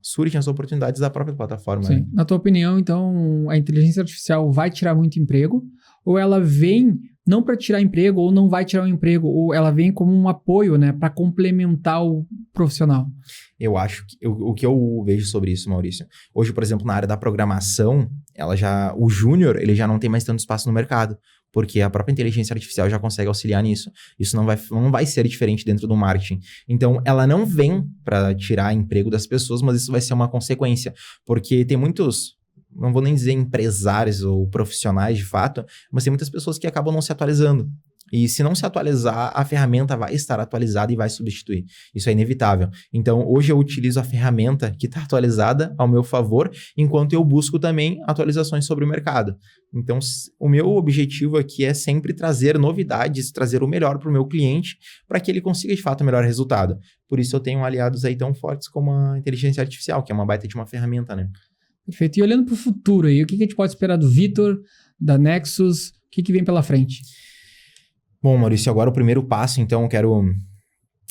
surgem as oportunidades da própria plataforma. Sim. Né? Na tua opinião, então, a inteligência artificial vai tirar muito emprego? Ou ela vem não para tirar emprego, ou não vai tirar o emprego, ou ela vem como um apoio, né, para complementar o profissional? Eu acho que o que eu vejo sobre isso, Maurício, hoje, por exemplo, na área da programação, o júnior, ele já não tem mais tanto espaço no mercado, porque a própria inteligência artificial já consegue auxiliar nisso. Isso não vai ser diferente dentro do marketing. Então, ela não vem para tirar emprego das pessoas, mas isso vai ser uma consequência, porque tem muitos, não vou nem dizer empresários ou profissionais de fato, mas tem muitas pessoas que acabam não se atualizando. E se não se atualizar, a ferramenta vai estar atualizada e vai substituir. Isso é inevitável. Então, hoje eu utilizo a ferramenta que está atualizada ao meu favor, enquanto eu busco também atualizações sobre o mercado. Então, o meu objetivo aqui é sempre trazer novidades, trazer o melhor para o meu cliente, para que ele consiga, de fato, o melhor resultado. Por isso, eu tenho aliados aí tão fortes como a inteligência artificial, que é uma baita de uma ferramenta, né? Perfeito. E olhando para o futuro aí, o que a gente pode esperar do Vitor, da Nexus? O que vem pela frente? Bom, Maurício, agora o primeiro passo, então, eu quero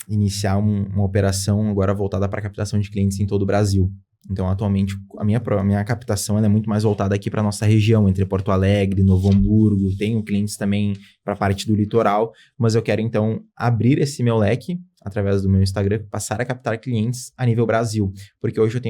iniciar uma operação agora voltada para a captação de clientes em todo o Brasil. Então, atualmente, a minha captação ela é muito mais voltada aqui para a nossa região, entre Porto Alegre, Novo Hamburgo. Tenho clientes também para a parte do litoral, mas eu quero, então, abrir esse meu leque através do meu Instagram, passar a captar clientes a nível Brasil. Porque hoje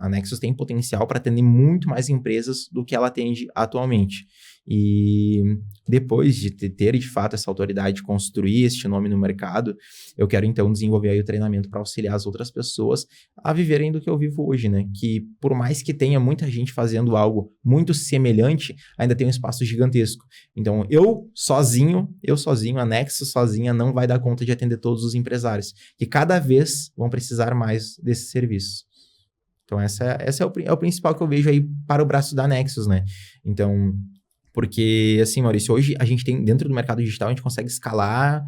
a Nexus tem potencial para atender muito mais empresas do que ela atende atualmente. E depois de ter, de fato, essa autoridade, construir este nome no mercado, eu quero, então, desenvolver aí o treinamento para auxiliar as outras pessoas a viverem do que eu vivo hoje, né? Que por mais que tenha muita gente fazendo algo muito semelhante, ainda tem um espaço gigantesco. Então, eu sozinho, a Nexus sozinha não vai dar conta de atender todos os empresários, que cada vez vão precisar mais desses serviços. Então, essa é o principal que eu vejo aí para o braço da Nexus, né? Então, porque, assim, Maurício, hoje a gente tem, dentro do mercado digital, a gente consegue escalar,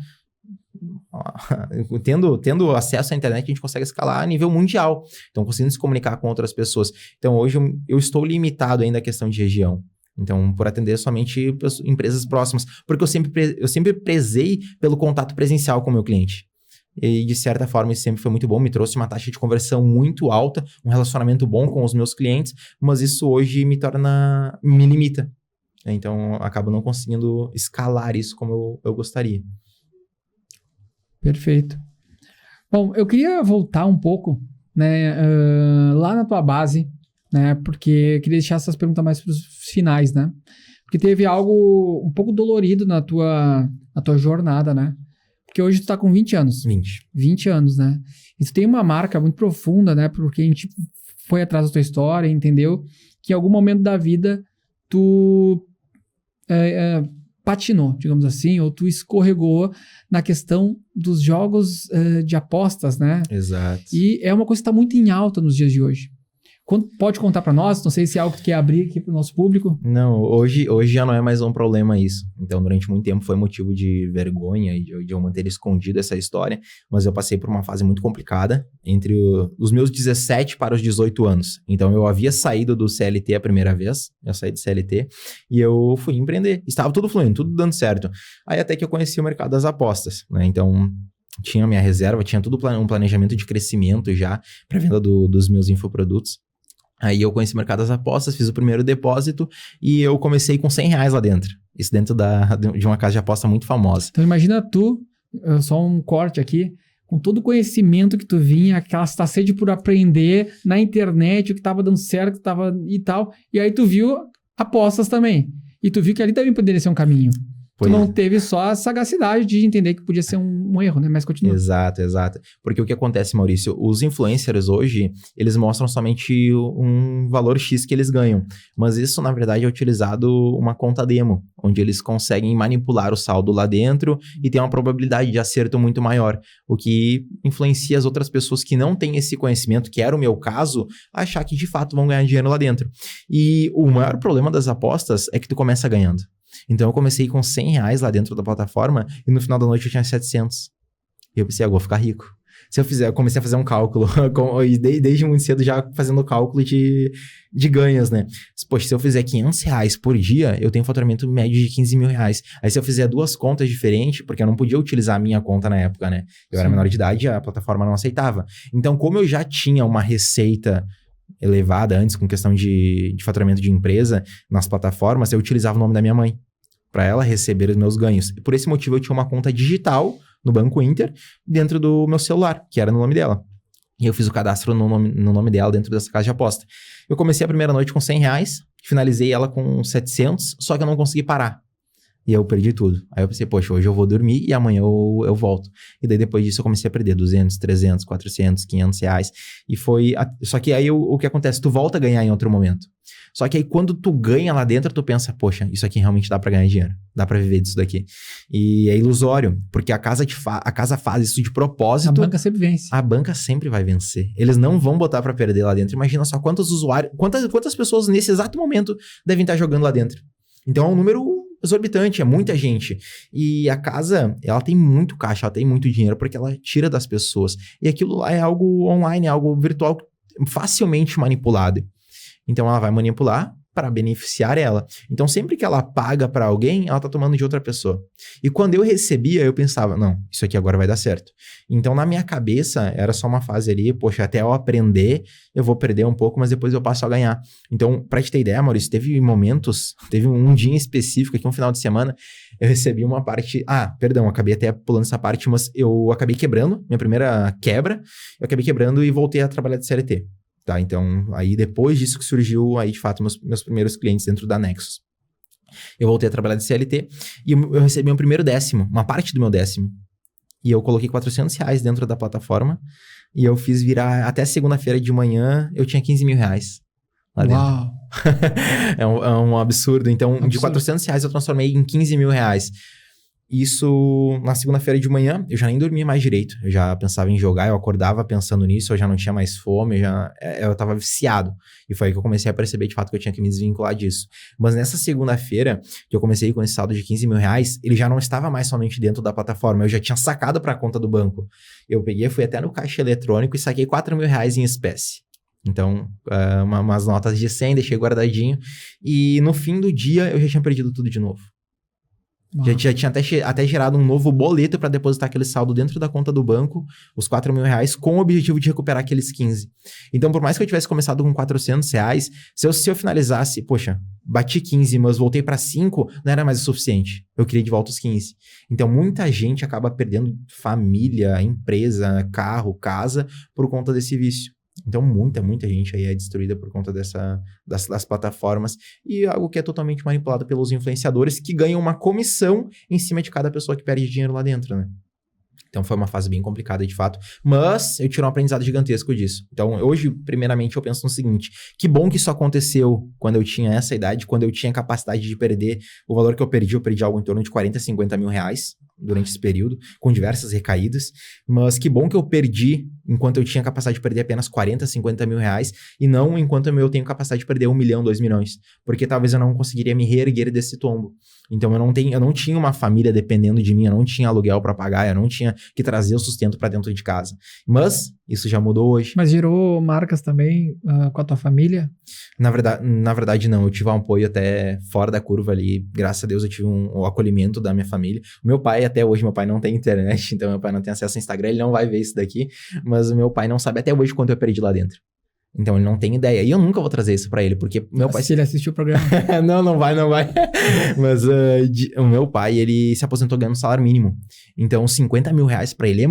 tendo acesso à internet, a gente consegue escalar a nível mundial. Então, conseguindo se comunicar com outras pessoas. Então, hoje eu estou limitado ainda à questão de região. Então, por atender somente empresas próximas. Porque eu sempre prezei pelo contato presencial com o meu cliente. E, de certa forma, isso sempre foi muito bom. Me trouxe uma taxa de conversão muito alta, um relacionamento bom com os meus clientes. Mas isso hoje me limita. Então, eu acabo não conseguindo escalar isso como eu gostaria. Perfeito. Bom, eu queria voltar um pouco, né, lá na tua base, né, porque eu queria deixar essas perguntas mais para os finais, né? Porque teve algo um pouco dolorido na tua jornada, né? Porque hoje tu tá com 20 anos. 20 anos, né? E tu tem uma marca muito profunda, né? Porque a gente foi atrás da tua história, entendeu? Que em algum momento da vida tu patinou, digamos assim, ou tu escorregou na questão dos jogos de apostas, né? Exato. E é uma coisa que está muito em alta nos dias de hoje. Pode contar para nós? Não sei se é algo que tu quer abrir aqui para o nosso público. Não, hoje já não é mais um problema isso. Então, durante muito tempo foi motivo de vergonha e de eu manter escondido essa história, mas eu passei por uma fase muito complicada entre os meus 17 para os 18 anos. Então, eu havia saído do CLT a primeira vez, eu saí do CLT, e eu fui empreender. Estava tudo fluindo, tudo dando certo. Aí até que eu conheci o mercado das apostas, né? Então, tinha minha reserva, tinha tudo um planejamento de crescimento já para venda dos meus infoprodutos. Aí eu conheci o mercado das apostas, fiz o primeiro depósito e eu comecei com R$100 lá dentro. Isso dentro de uma casa de aposta muito famosa. Então imagina tu, só um corte aqui, com todo o conhecimento que tu vinha, aquela sede por aprender na internet, o que tava dando certo, e tal, e aí tu viu apostas também. E tu viu que ali também poderia ser um caminho. Tu não teve só a sagacidade de entender que podia ser um erro, né? Mas continua. Exato. Porque o que acontece, Maurício, os influencers hoje, eles mostram somente um valor X que eles ganham. Mas isso, na verdade, é utilizado uma conta demo, onde eles conseguem manipular o saldo lá dentro e tem uma probabilidade de acerto muito maior. O que influencia as outras pessoas que não têm esse conhecimento, que era o meu caso, a achar que de fato vão ganhar dinheiro lá dentro. E o maior problema das apostas é que tu começa ganhando. Então eu comecei com R$100 lá dentro da plataforma e no final da noite eu tinha 700. E eu pensei, vou ficar rico. Eu comecei a fazer um cálculo, e desde muito cedo já fazendo cálculo de ganhos, né? Poxa, se eu fizer R$500 por dia, eu tenho um faturamento médio de R$15.000. Aí se eu fizer 2 contas diferentes, porque eu não podia utilizar a minha conta na época, né? Eu era menor de idade e a plataforma não aceitava. Então, como eu já tinha uma receita elevada antes com questão de faturamento de empresa nas plataformas, eu utilizava o nome da minha mãe para ela receber os meus ganhos. E por esse motivo eu tinha uma conta digital no Banco Inter dentro do meu celular, que era no nome dela. E eu fiz o cadastro no nome dela dentro dessa casa de aposta. Eu comecei a primeira noite com R$100, finalizei ela com 700, só que eu não consegui parar. E eu perdi tudo. Aí eu pensei, poxa, hoje eu vou dormir e amanhã eu volto. E daí depois disso eu comecei a perder 200, 300, 400, R$500. E foi... Só que aí o que acontece? Tu volta a ganhar em outro momento. Só que aí quando tu ganha lá dentro, tu pensa, poxa, isso aqui realmente dá pra ganhar dinheiro. Dá pra viver disso daqui. E é ilusório, porque a casa faz isso de propósito. A banca sempre vence. A banca sempre vai vencer. Eles não vão botar pra perder lá dentro. Imagina só quantos usuários, quantas pessoas nesse exato momento devem estar jogando lá dentro. Então é um número exorbitante, é muita gente. E a casa, ela tem muito caixa, ela tem muito dinheiro, porque ela tira das pessoas. E aquilo lá é algo online, é algo virtual, facilmente manipulado. Então ela vai manipular para beneficiar ela. Então sempre que ela paga para alguém, ela tá tomando de outra pessoa. E quando eu recebia, eu pensava, não, isso aqui agora vai dar certo. Então na minha cabeça, era só uma fase ali, poxa, até eu aprender, eu vou perder um pouco, mas depois eu passo a ganhar. Então, pra te ter ideia, Maurício, teve um dia específico aqui, um final de semana, eu recebi uma parte... acabei até pulando essa parte, mas eu acabei quebrando, minha primeira quebra, eu acabei quebrando e voltei a trabalhar de CLT. Tá, então, aí depois disso que surgiu, aí de fato, meus primeiros clientes dentro da Nexus. Eu voltei a trabalhar de CLT e eu recebi um primeiro décimo, uma parte do meu décimo. E eu coloquei R$400 dentro da plataforma e eu fiz virar, até segunda-feira de manhã, eu tinha R$15.000 lá dentro. Uau! É um absurdo. Então, de R$400 eu transformei em R$15.000. Isso, na segunda-feira de manhã, eu já nem dormia mais direito. Eu já pensava em jogar, eu acordava pensando nisso, eu já não tinha mais fome, eu tava viciado. E foi aí que eu comecei a perceber, de fato, que eu tinha que me desvincular disso. Mas nessa segunda-feira, que eu comecei com esse saldo de R$15.000, ele já não estava mais somente dentro da plataforma, eu já tinha sacado para a conta do banco. Eu peguei, fui até no caixa eletrônico e saquei R$4.000 em espécie. Então, umas notas de 100, deixei guardadinho. E no fim do dia, eu já tinha perdido tudo de novo. Já tinha até gerado um novo boleto para depositar aquele saldo dentro da conta do banco, os R$4.000, com o objetivo de recuperar aqueles 15. Então, por mais que eu tivesse começado com R$400, se eu finalizasse, poxa, bati 15, mas voltei para 5, não era mais o suficiente. Eu queria de volta os 15. Então, muita gente acaba perdendo família, empresa, carro, casa, por conta desse vício. Então, muita gente aí é destruída por conta das plataformas e algo que é totalmente manipulado pelos influenciadores que ganham uma comissão em cima de cada pessoa que perde dinheiro lá dentro, né? Então, foi uma fase bem complicada, de fato. Mas eu tirei um aprendizado gigantesco disso. Então, hoje, primeiramente, eu penso no seguinte. Que bom que isso aconteceu quando eu tinha essa idade, quando eu tinha capacidade de perder o valor que eu perdi algo em torno de 40, 50 mil reais durante esse período, com diversas recaídas. Mas que bom que eu perdi enquanto eu tinha capacidade de perder apenas 40, 50 mil reais e não enquanto eu tenho capacidade de perder 1 milhão, 2 milhões. Porque talvez eu não conseguiria me reerguer desse tombo. Então, eu não tinha uma família dependendo de mim, eu não tinha aluguel para pagar, eu não tinha que trazer o sustento para dentro de casa. Mas isso já mudou hoje. Mas gerou marcas também com a tua família? Na verdade, não. Eu tive um apoio até fora da curva ali. Graças a Deus, eu tive um acolhimento da minha família. O meu pai, até hoje, meu pai não tem internet, então meu pai não tem acesso ao Instagram, ele não vai ver isso daqui. Mas o meu pai não sabe até hoje quanto eu perdi lá dentro. Então ele não tem ideia. E eu nunca vou trazer isso pra ele, porque meu pai... Se ele assistiu o programa. Não vai. Mas o meu pai, ele se aposentou ganhando salário mínimo. Então, 50 mil reais pra ele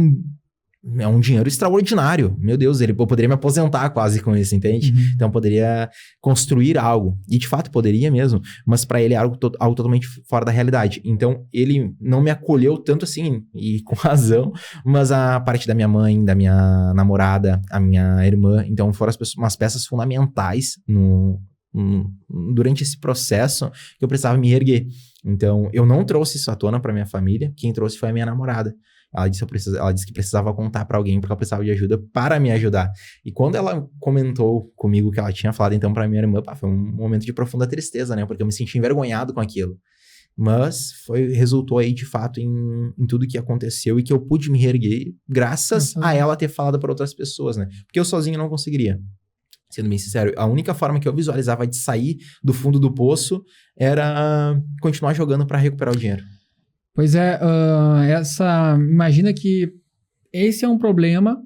é um dinheiro extraordinário. Meu Deus, eu poderia me aposentar quase com isso, entende? Uhum. Então, poderia construir algo. E, de fato, poderia mesmo. Mas pra ele é algo totalmente fora da realidade. Então, ele não me acolheu tanto assim, e com razão. Mas a parte da minha mãe, da minha namorada, a minha irmã. Então, foram umas peças fundamentais durante esse processo que eu precisava me erguer. Então, eu não trouxe isso à tona pra minha família. Quem trouxe foi a minha namorada. Ela disse que precisava contar pra alguém porque ela precisava de ajuda para me ajudar. E quando ela comentou comigo que ela tinha falado então pra minha irmã, foi um momento de profunda tristeza, né? Porque eu me senti envergonhado com aquilo. Mas resultou aí de fato em tudo que aconteceu e que eu pude me reerguer graças a ela ter falado para outras pessoas, né? Porque eu sozinho não conseguiria. Sendo bem sincero, a única forma que eu visualizava de sair do fundo do poço era continuar jogando pra recuperar o dinheiro. Pois é, imagina que esse é um problema,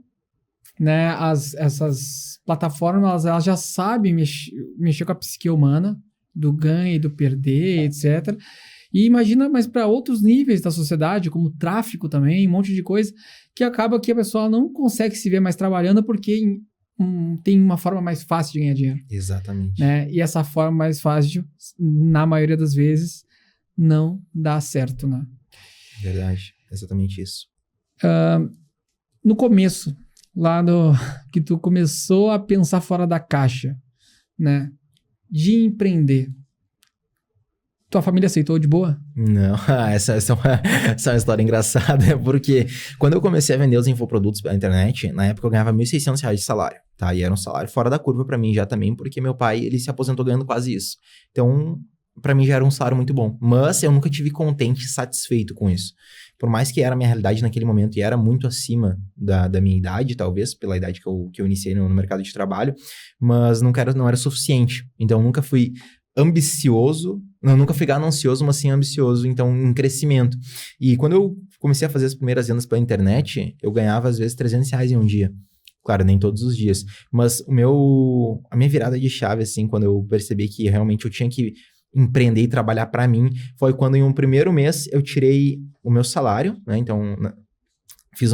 né? Essas plataformas, elas já sabem mexer com a psique humana, do ganho e do perder, etc. E imagina, mas para outros níveis da sociedade, como tráfico também, um monte de coisa, que acaba que a pessoa não consegue se ver mais trabalhando porque tem uma forma mais fácil de ganhar dinheiro. Exatamente. Né? E essa forma mais fácil, na maioria das vezes, não dá certo, né? Verdade, exatamente isso. No começo, que tu começou a pensar fora da caixa, né? De empreender. Tua família aceitou de boa? Não, essa é uma história engraçada, porque quando eu comecei a vender os infoprodutos pela internet, na época eu ganhava R$1.600 de salário, tá? E era um salário fora da curva pra mim já também, porque meu pai, ele se aposentou ganhando quase isso. Então, pra mim já era um salário muito bom. Mas eu nunca tive contente e satisfeito com isso. Por mais que era a minha realidade naquele momento e era muito acima da minha idade, talvez, pela idade que eu iniciei no mercado de trabalho, mas não era suficiente. Então, eu nunca fui ambicioso, eu nunca fui ganancioso, mas sim ambicioso, então, em crescimento. E quando eu comecei a fazer as primeiras vendas pela internet, eu ganhava, às vezes, R$300 em um dia. Claro, nem todos os dias. Mas a minha virada de chave, assim, quando eu percebi que realmente eu tinha que empreender e trabalhar para mim, foi quando em um primeiro mês eu tirei o meu salário, né? Então,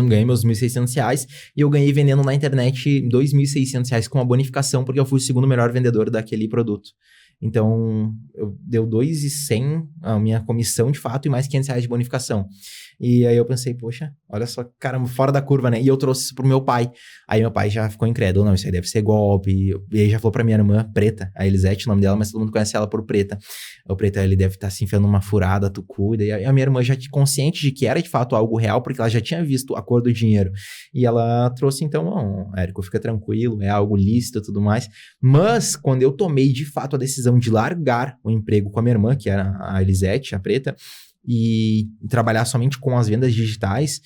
ganhei meus R$1.600 e eu ganhei vendendo na internet R$2.600 com uma bonificação, porque eu fui o segundo melhor vendedor daquele produto. Então, deu R$2.100 a minha comissão, de fato, e mais R$500 de bonificação. E aí eu pensei, poxa, olha só, caramba, fora da curva, né? E eu trouxe isso pro meu pai. Aí meu pai já ficou incrédulo, não, isso aí deve ser golpe. E aí já falou pra minha irmã, Preta, a Elisete, o nome dela, mas todo mundo conhece ela por Preta. O Preta, ele deve estar se enfiando numa furada, tu cuida. E a minha irmã já consciente de que era de fato algo real, porque ela já tinha visto a cor do dinheiro. E ela trouxe, então, Érico, fica tranquilo, é algo lícito e tudo mais. Mas, quando eu tomei de fato a decisão de largar o emprego com a minha irmã, que era a Elisete, a Preta, e trabalhar somente com as vendas digitais,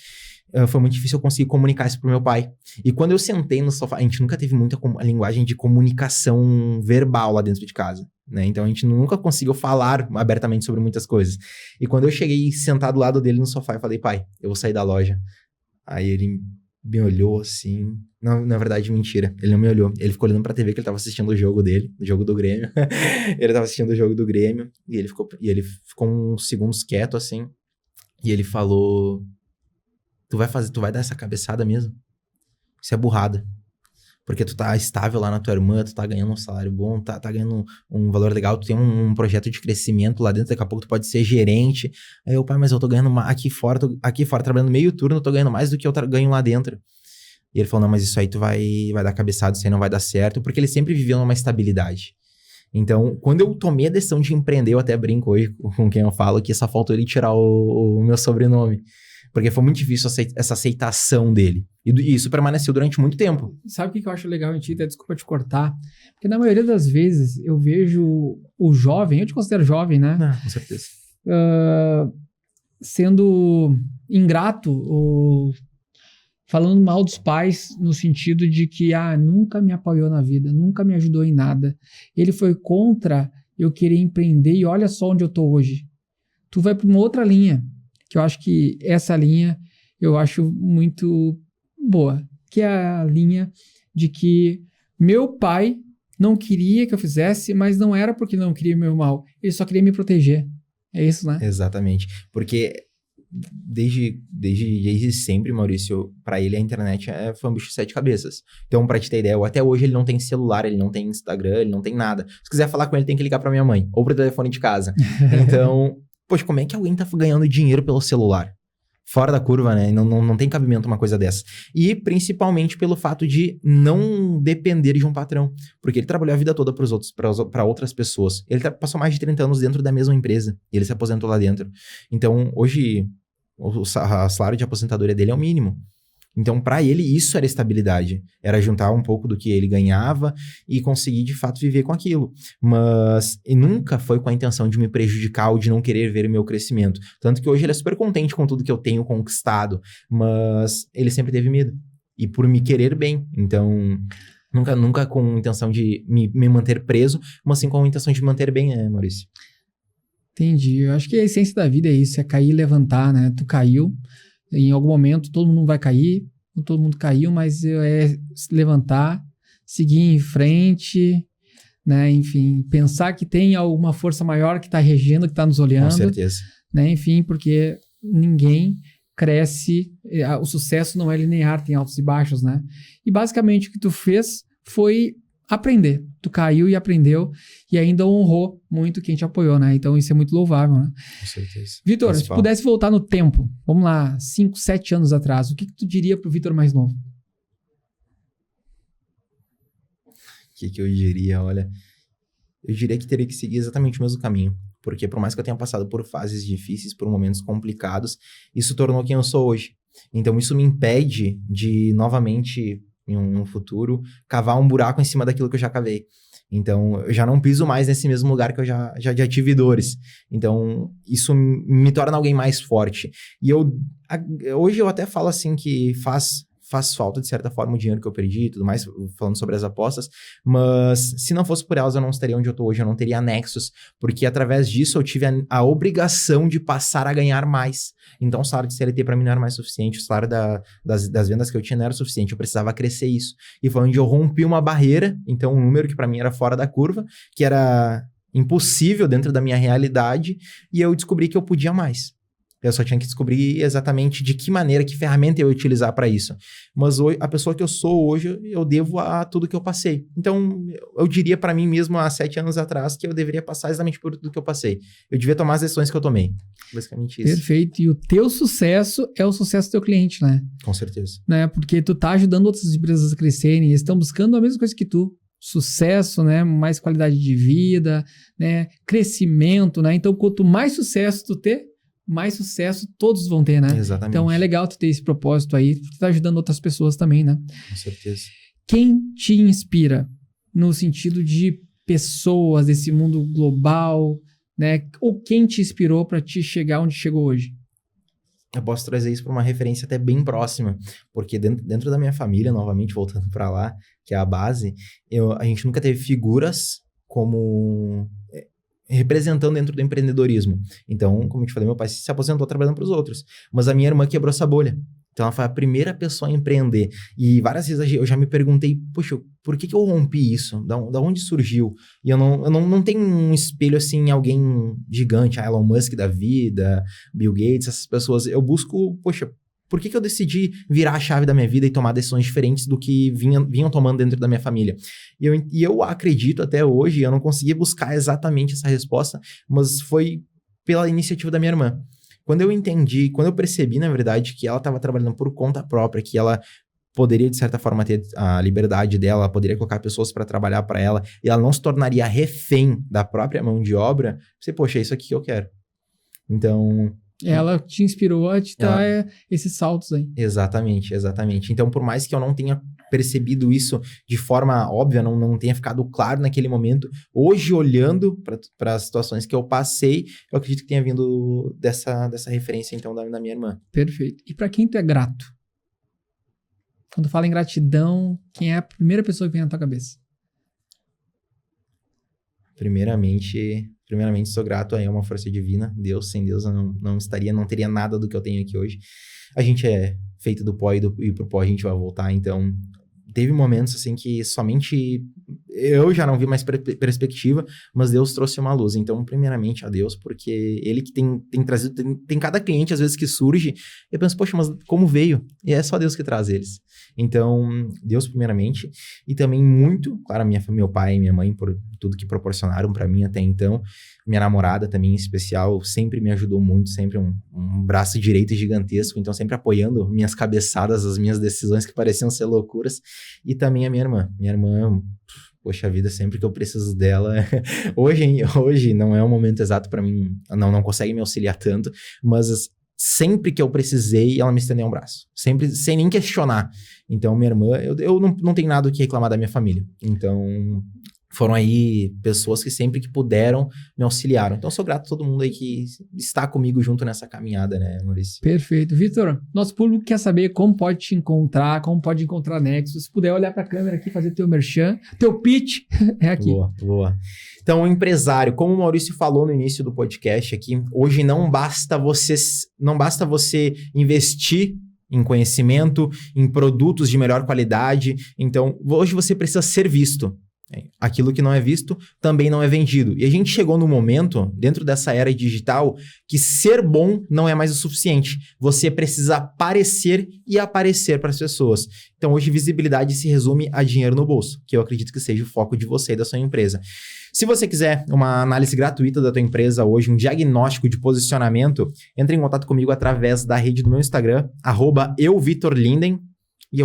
foi muito difícil eu conseguir comunicar isso pro meu pai. E quando eu sentei no sofá, a gente nunca teve muita linguagem de comunicação verbal lá dentro de casa, né? Então a gente nunca conseguiu falar abertamente sobre muitas coisas. E quando eu cheguei sentado do lado dele no sofá, eu falei, pai, eu vou sair da loja. Aí ele me olhou assim... Não, na verdade, mentira. Ele não me olhou. Ele ficou olhando pra TV que ele tava assistindo o jogo dele, o jogo do Grêmio. Ele tava assistindo o jogo do Grêmio e ele ficou uns segundos quieto assim. E ele falou: tu vai dar essa cabeçada mesmo? Isso é burrada. Porque tu tá estável lá na tua irmã, tu tá ganhando um salário bom, tá ganhando um valor legal, tu tem um projeto de crescimento lá dentro, daqui a pouco tu pode ser gerente. Aí eu, pai, mas eu tô ganhando aqui fora, trabalhando meio turno, eu tô ganhando mais do que eu ganho lá dentro. E ele falou, não, mas isso aí tu vai dar cabeçada, isso aí não vai dar certo, porque ele sempre viveu numa estabilidade. Então, quando eu tomei a decisão de empreender, eu até brinco hoje com quem eu falo, que só faltou ele tirar o meu sobrenome. Porque foi muito difícil essa aceitação dele. E isso permaneceu durante muito tempo. Sabe o que eu acho legal em ti? Desculpa te cortar. Porque na maioria das vezes eu vejo o jovem, eu te considero jovem, né? Não, com certeza. Sendo ingrato ou falando mal dos pais no sentido de que nunca me apoiou na vida, nunca me ajudou em nada. Ele foi contra eu querer empreender e olha só onde eu tô hoje. Tu vai para uma outra linha, que eu acho que essa linha eu acho muito boa, que é a linha de que Meu pai não queria que eu fizesse, mas não era porque não queria o meu mal. Ele só queria me proteger. É isso, né? Exatamente. Porque desde sempre, Maurício, pra ele a internet foi um bicho de 7 cabeças. Então, pra te ter ideia, até hoje ele não tem celular, ele não tem Instagram, ele não tem nada. Se quiser falar com ele, tem que ligar pra minha mãe. Ou pro telefone de casa. Então, poxa, como é que alguém tá ganhando dinheiro pelo celular? Fora da curva, né? Não tem cabimento uma coisa dessa. E principalmente pelo fato de não depender de um patrão. Porque ele trabalhou a vida toda pros outros, para outras pessoas. Ele passou mais de 30 anos dentro da mesma empresa. E ele se aposentou lá dentro. Então, hoje, o salário de aposentadoria dele é o mínimo. Então, para ele, isso era estabilidade. Era juntar um pouco do que ele ganhava e conseguir, de fato, viver com aquilo. Mas nunca foi com a intenção de me prejudicar ou de não querer ver o meu crescimento. Tanto que hoje ele é super contente com tudo que eu tenho conquistado. Mas ele sempre teve medo. E por me querer bem. Então, nunca com intenção de me manter preso, mas sim com a intenção de me manter bem, né, Maurício? Entendi. Eu acho que a essência da vida é isso, é cair e levantar, né? Tu caiu, em algum momento todo mundo vai cair, todo mundo caiu, mas é se levantar, seguir em frente, né? Enfim, pensar que tem alguma força maior que está regendo, que está nos olhando. Com certeza. Né? Enfim, porque ninguém cresce, o sucesso não é linear, tem altos e baixos, né? E basicamente o que tu fez foi aprender. Tu caiu e aprendeu e ainda honrou muito quem te apoiou, né? Então isso é muito louvável, né? Com certeza. Vitor, se pudesse voltar no tempo, vamos lá, 5, 7 anos atrás, o que tu diria pro Vitor mais novo? O que eu diria? Olha, eu diria que teria que seguir exatamente o mesmo caminho. Porque por mais que eu tenha passado por fases difíceis, por momentos complicados, isso tornou quem eu sou hoje. Então isso me impede de, novamente, em um futuro, cavar um buraco em cima daquilo que eu já cavei. Então, eu já não piso mais nesse mesmo lugar que eu já tive dores. Então, isso me torna alguém mais forte. E hoje eu até falo assim que faz falta, de certa forma, o dinheiro que eu perdi e tudo mais, falando sobre as apostas, mas se não fosse por elas, eu não estaria onde eu tô hoje, eu não teria nexos, porque através disso eu tive a obrigação de passar a ganhar mais. Então o salário de CLT para mim não era mais suficiente, o salário das vendas que eu tinha não era suficiente, eu precisava crescer isso. E foi onde eu rompi uma barreira, então um número que para mim era fora da curva, que era impossível dentro da minha realidade, e eu descobri que eu podia mais. Eu só tinha que descobrir exatamente de que maneira, que ferramenta eu ia utilizar para isso. Mas hoje, a pessoa que eu sou hoje, eu devo a tudo que eu passei. Então, eu diria para mim mesmo há 7 anos atrás que eu deveria passar exatamente por tudo que eu passei. Eu devia tomar as decisões que eu tomei. Basicamente isso. Perfeito. E o teu sucesso é o sucesso do teu cliente, né? Com certeza. Né? Porque tu tá ajudando outras empresas a crescerem, eles estão buscando a mesma coisa que tu. Sucesso, né? Mais qualidade de vida, né? Crescimento, né? Então, quanto mais sucesso tu ter, mais sucesso todos vão ter, né? Exatamente. Então é legal tu ter esse propósito aí, porque tu tá ajudando outras pessoas também, né? Com certeza. Quem te inspira no sentido de pessoas desse mundo global, né? Ou quem te inspirou para te chegar onde chegou hoje? Eu posso trazer isso para uma referência até bem próxima, porque dentro da minha família, novamente voltando para lá, que é a base, a gente nunca teve figuras como representando dentro do empreendedorismo. Então, como eu te falei, meu pai se aposentou trabalhando para os outros. Mas a minha irmã quebrou essa bolha. Então, ela foi a primeira pessoa a empreender. E várias vezes eu já me perguntei, poxa, por que eu rompi isso? Da onde surgiu? E eu não tenho um espelho assim, alguém gigante, Elon Musk da vida, Bill Gates, essas pessoas. Eu busco, poxa, por que eu decidi virar a chave da minha vida e tomar decisões diferentes do que vinham tomando dentro da minha família? E eu acredito até hoje, eu não consegui buscar exatamente essa resposta, mas foi pela iniciativa da minha irmã. Quando eu percebi, na verdade, que ela estava trabalhando por conta própria, que ela poderia, de certa forma, ter a liberdade dela, ela poderia colocar pessoas para trabalhar para ela, e ela não se tornaria refém da própria mão de obra, eu pensei, poxa, é isso aqui que eu quero. Então... Ela te inspirou a te dar esses saltos aí. Exatamente. Então, por mais que eu não tenha percebido isso de forma óbvia, não tenha ficado claro naquele momento, hoje, olhando para as situações que eu passei, eu acredito que tenha vindo dessa referência, então, da minha irmã. Perfeito. E para quem tu é grato? Quando fala em gratidão, quem é a primeira pessoa que vem na tua cabeça? Primeiramente, sou grato a uma força divina. Deus, sem Deus, eu não teria nada do que eu tenho aqui hoje. A gente é feito do pó e pro pó a gente vai voltar, então teve momentos, assim, que somente eu já não vi mais perspectiva, mas Deus trouxe uma luz. Então, primeiramente, a Deus, porque Ele que tem trazido... Tem cada cliente, às vezes, que surge, eu penso, poxa, mas como veio? E é só Deus que traz eles. Então, Deus, primeiramente, e também muito, claro, meu pai e minha mãe, por tudo que proporcionaram para mim até então. Minha namorada também, em especial, sempre me ajudou muito, sempre um braço direito gigantesco, então sempre apoiando minhas cabeçadas, as minhas decisões que pareciam ser loucuras. E também a minha irmã. Minha irmã, poxa vida, sempre que eu preciso dela... Hoje não é um momento exato para mim, não consegue me auxiliar tanto, mas sempre que eu precisei, ela me estendeu um braço. Sempre, sem nem questionar. Então, minha irmã, eu não tenho nada o que reclamar da minha família. Então... foram aí pessoas que sempre que puderam me auxiliaram. Então, eu sou grato a todo mundo aí que está comigo junto nessa caminhada, né, Maurício? Perfeito. Vitor, nosso público quer saber como pode te encontrar, como pode encontrar Nexus. Se puder olhar para a câmera aqui, fazer teu merchan, teu pitch, é aqui. Boa. Então, empresário, como o Maurício falou no início do podcast aqui, hoje não basta você investir em conhecimento, em produtos de melhor qualidade. Então, hoje você precisa ser visto. Aquilo que não é visto também não é vendido. E a gente chegou no momento, dentro dessa era digital, que ser bom não é mais o suficiente. Você precisa aparecer e aparecer para as pessoas. Então, hoje, visibilidade se resume a dinheiro no bolso, que eu acredito que seja o foco de você e da sua empresa. Se você quiser uma análise gratuita da tua empresa hoje, um diagnóstico de posicionamento, entre em contato comigo através da rede do meu Instagram, @euvitorlinden. E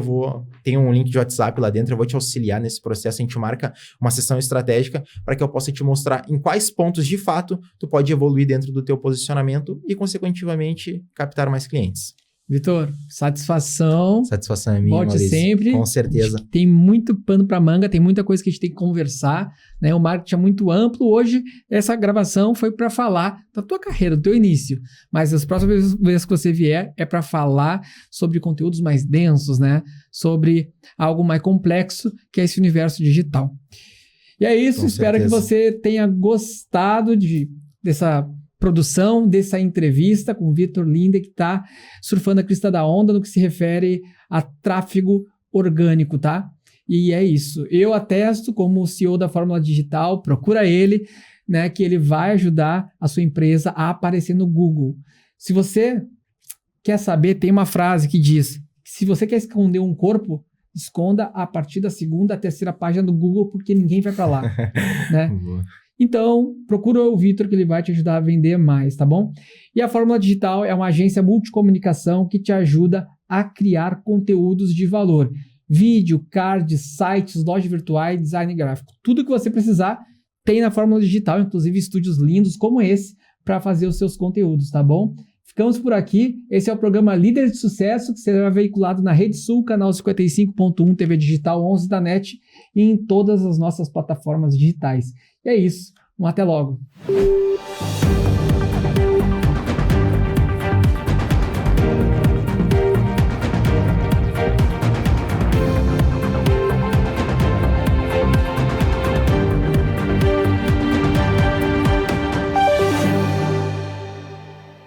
tem um link de WhatsApp lá dentro, eu vou te auxiliar nesse processo, a gente marca uma sessão estratégica para que eu possa te mostrar em quais pontos, de fato, tu pode evoluir dentro do teu posicionamento e, consequentemente, captar mais clientes. Vitor, satisfação. Satisfação é minha, volte Maurício. sempre. Com certeza. Tem muito pano para manga, tem muita coisa que a gente tem que conversar, né? O marketing é muito amplo. Hoje, essa gravação foi para falar da tua carreira, do teu início. Mas as próximas vezes que você vier é para falar sobre conteúdos mais densos, né? Sobre algo mais complexo, que é esse universo digital. E é isso, espero que você tenha gostado dessa produção, dessa entrevista com o Vitor Linden, que está surfando a crista da onda no que se refere a tráfego orgânico, tá? E é isso. Eu atesto como CEO da Fórmula Digital, procura ele, né, que ele vai ajudar a sua empresa a aparecer no Google. Se você quer saber, tem uma frase que diz, se você quer esconder um corpo, esconda a partir da segunda, terceira página do Google, porque ninguém vai para lá, né? Então, procura o Vitor, que ele vai te ajudar a vender mais, tá bom? E a Fórmula Digital é uma agência multicomunicação que te ajuda a criar conteúdos de valor. Vídeo, cards, sites, lojas virtuais, design gráfico. Tudo que você precisar tem na Fórmula Digital, inclusive estúdios lindos como esse, para fazer os seus conteúdos, tá bom? Ficamos por aqui. Esse é o programa Líder de Sucesso, que será veiculado na Rede Sul, canal 55.1, TV Digital 11 da NET e em todas as nossas plataformas digitais. E é isso. Até logo.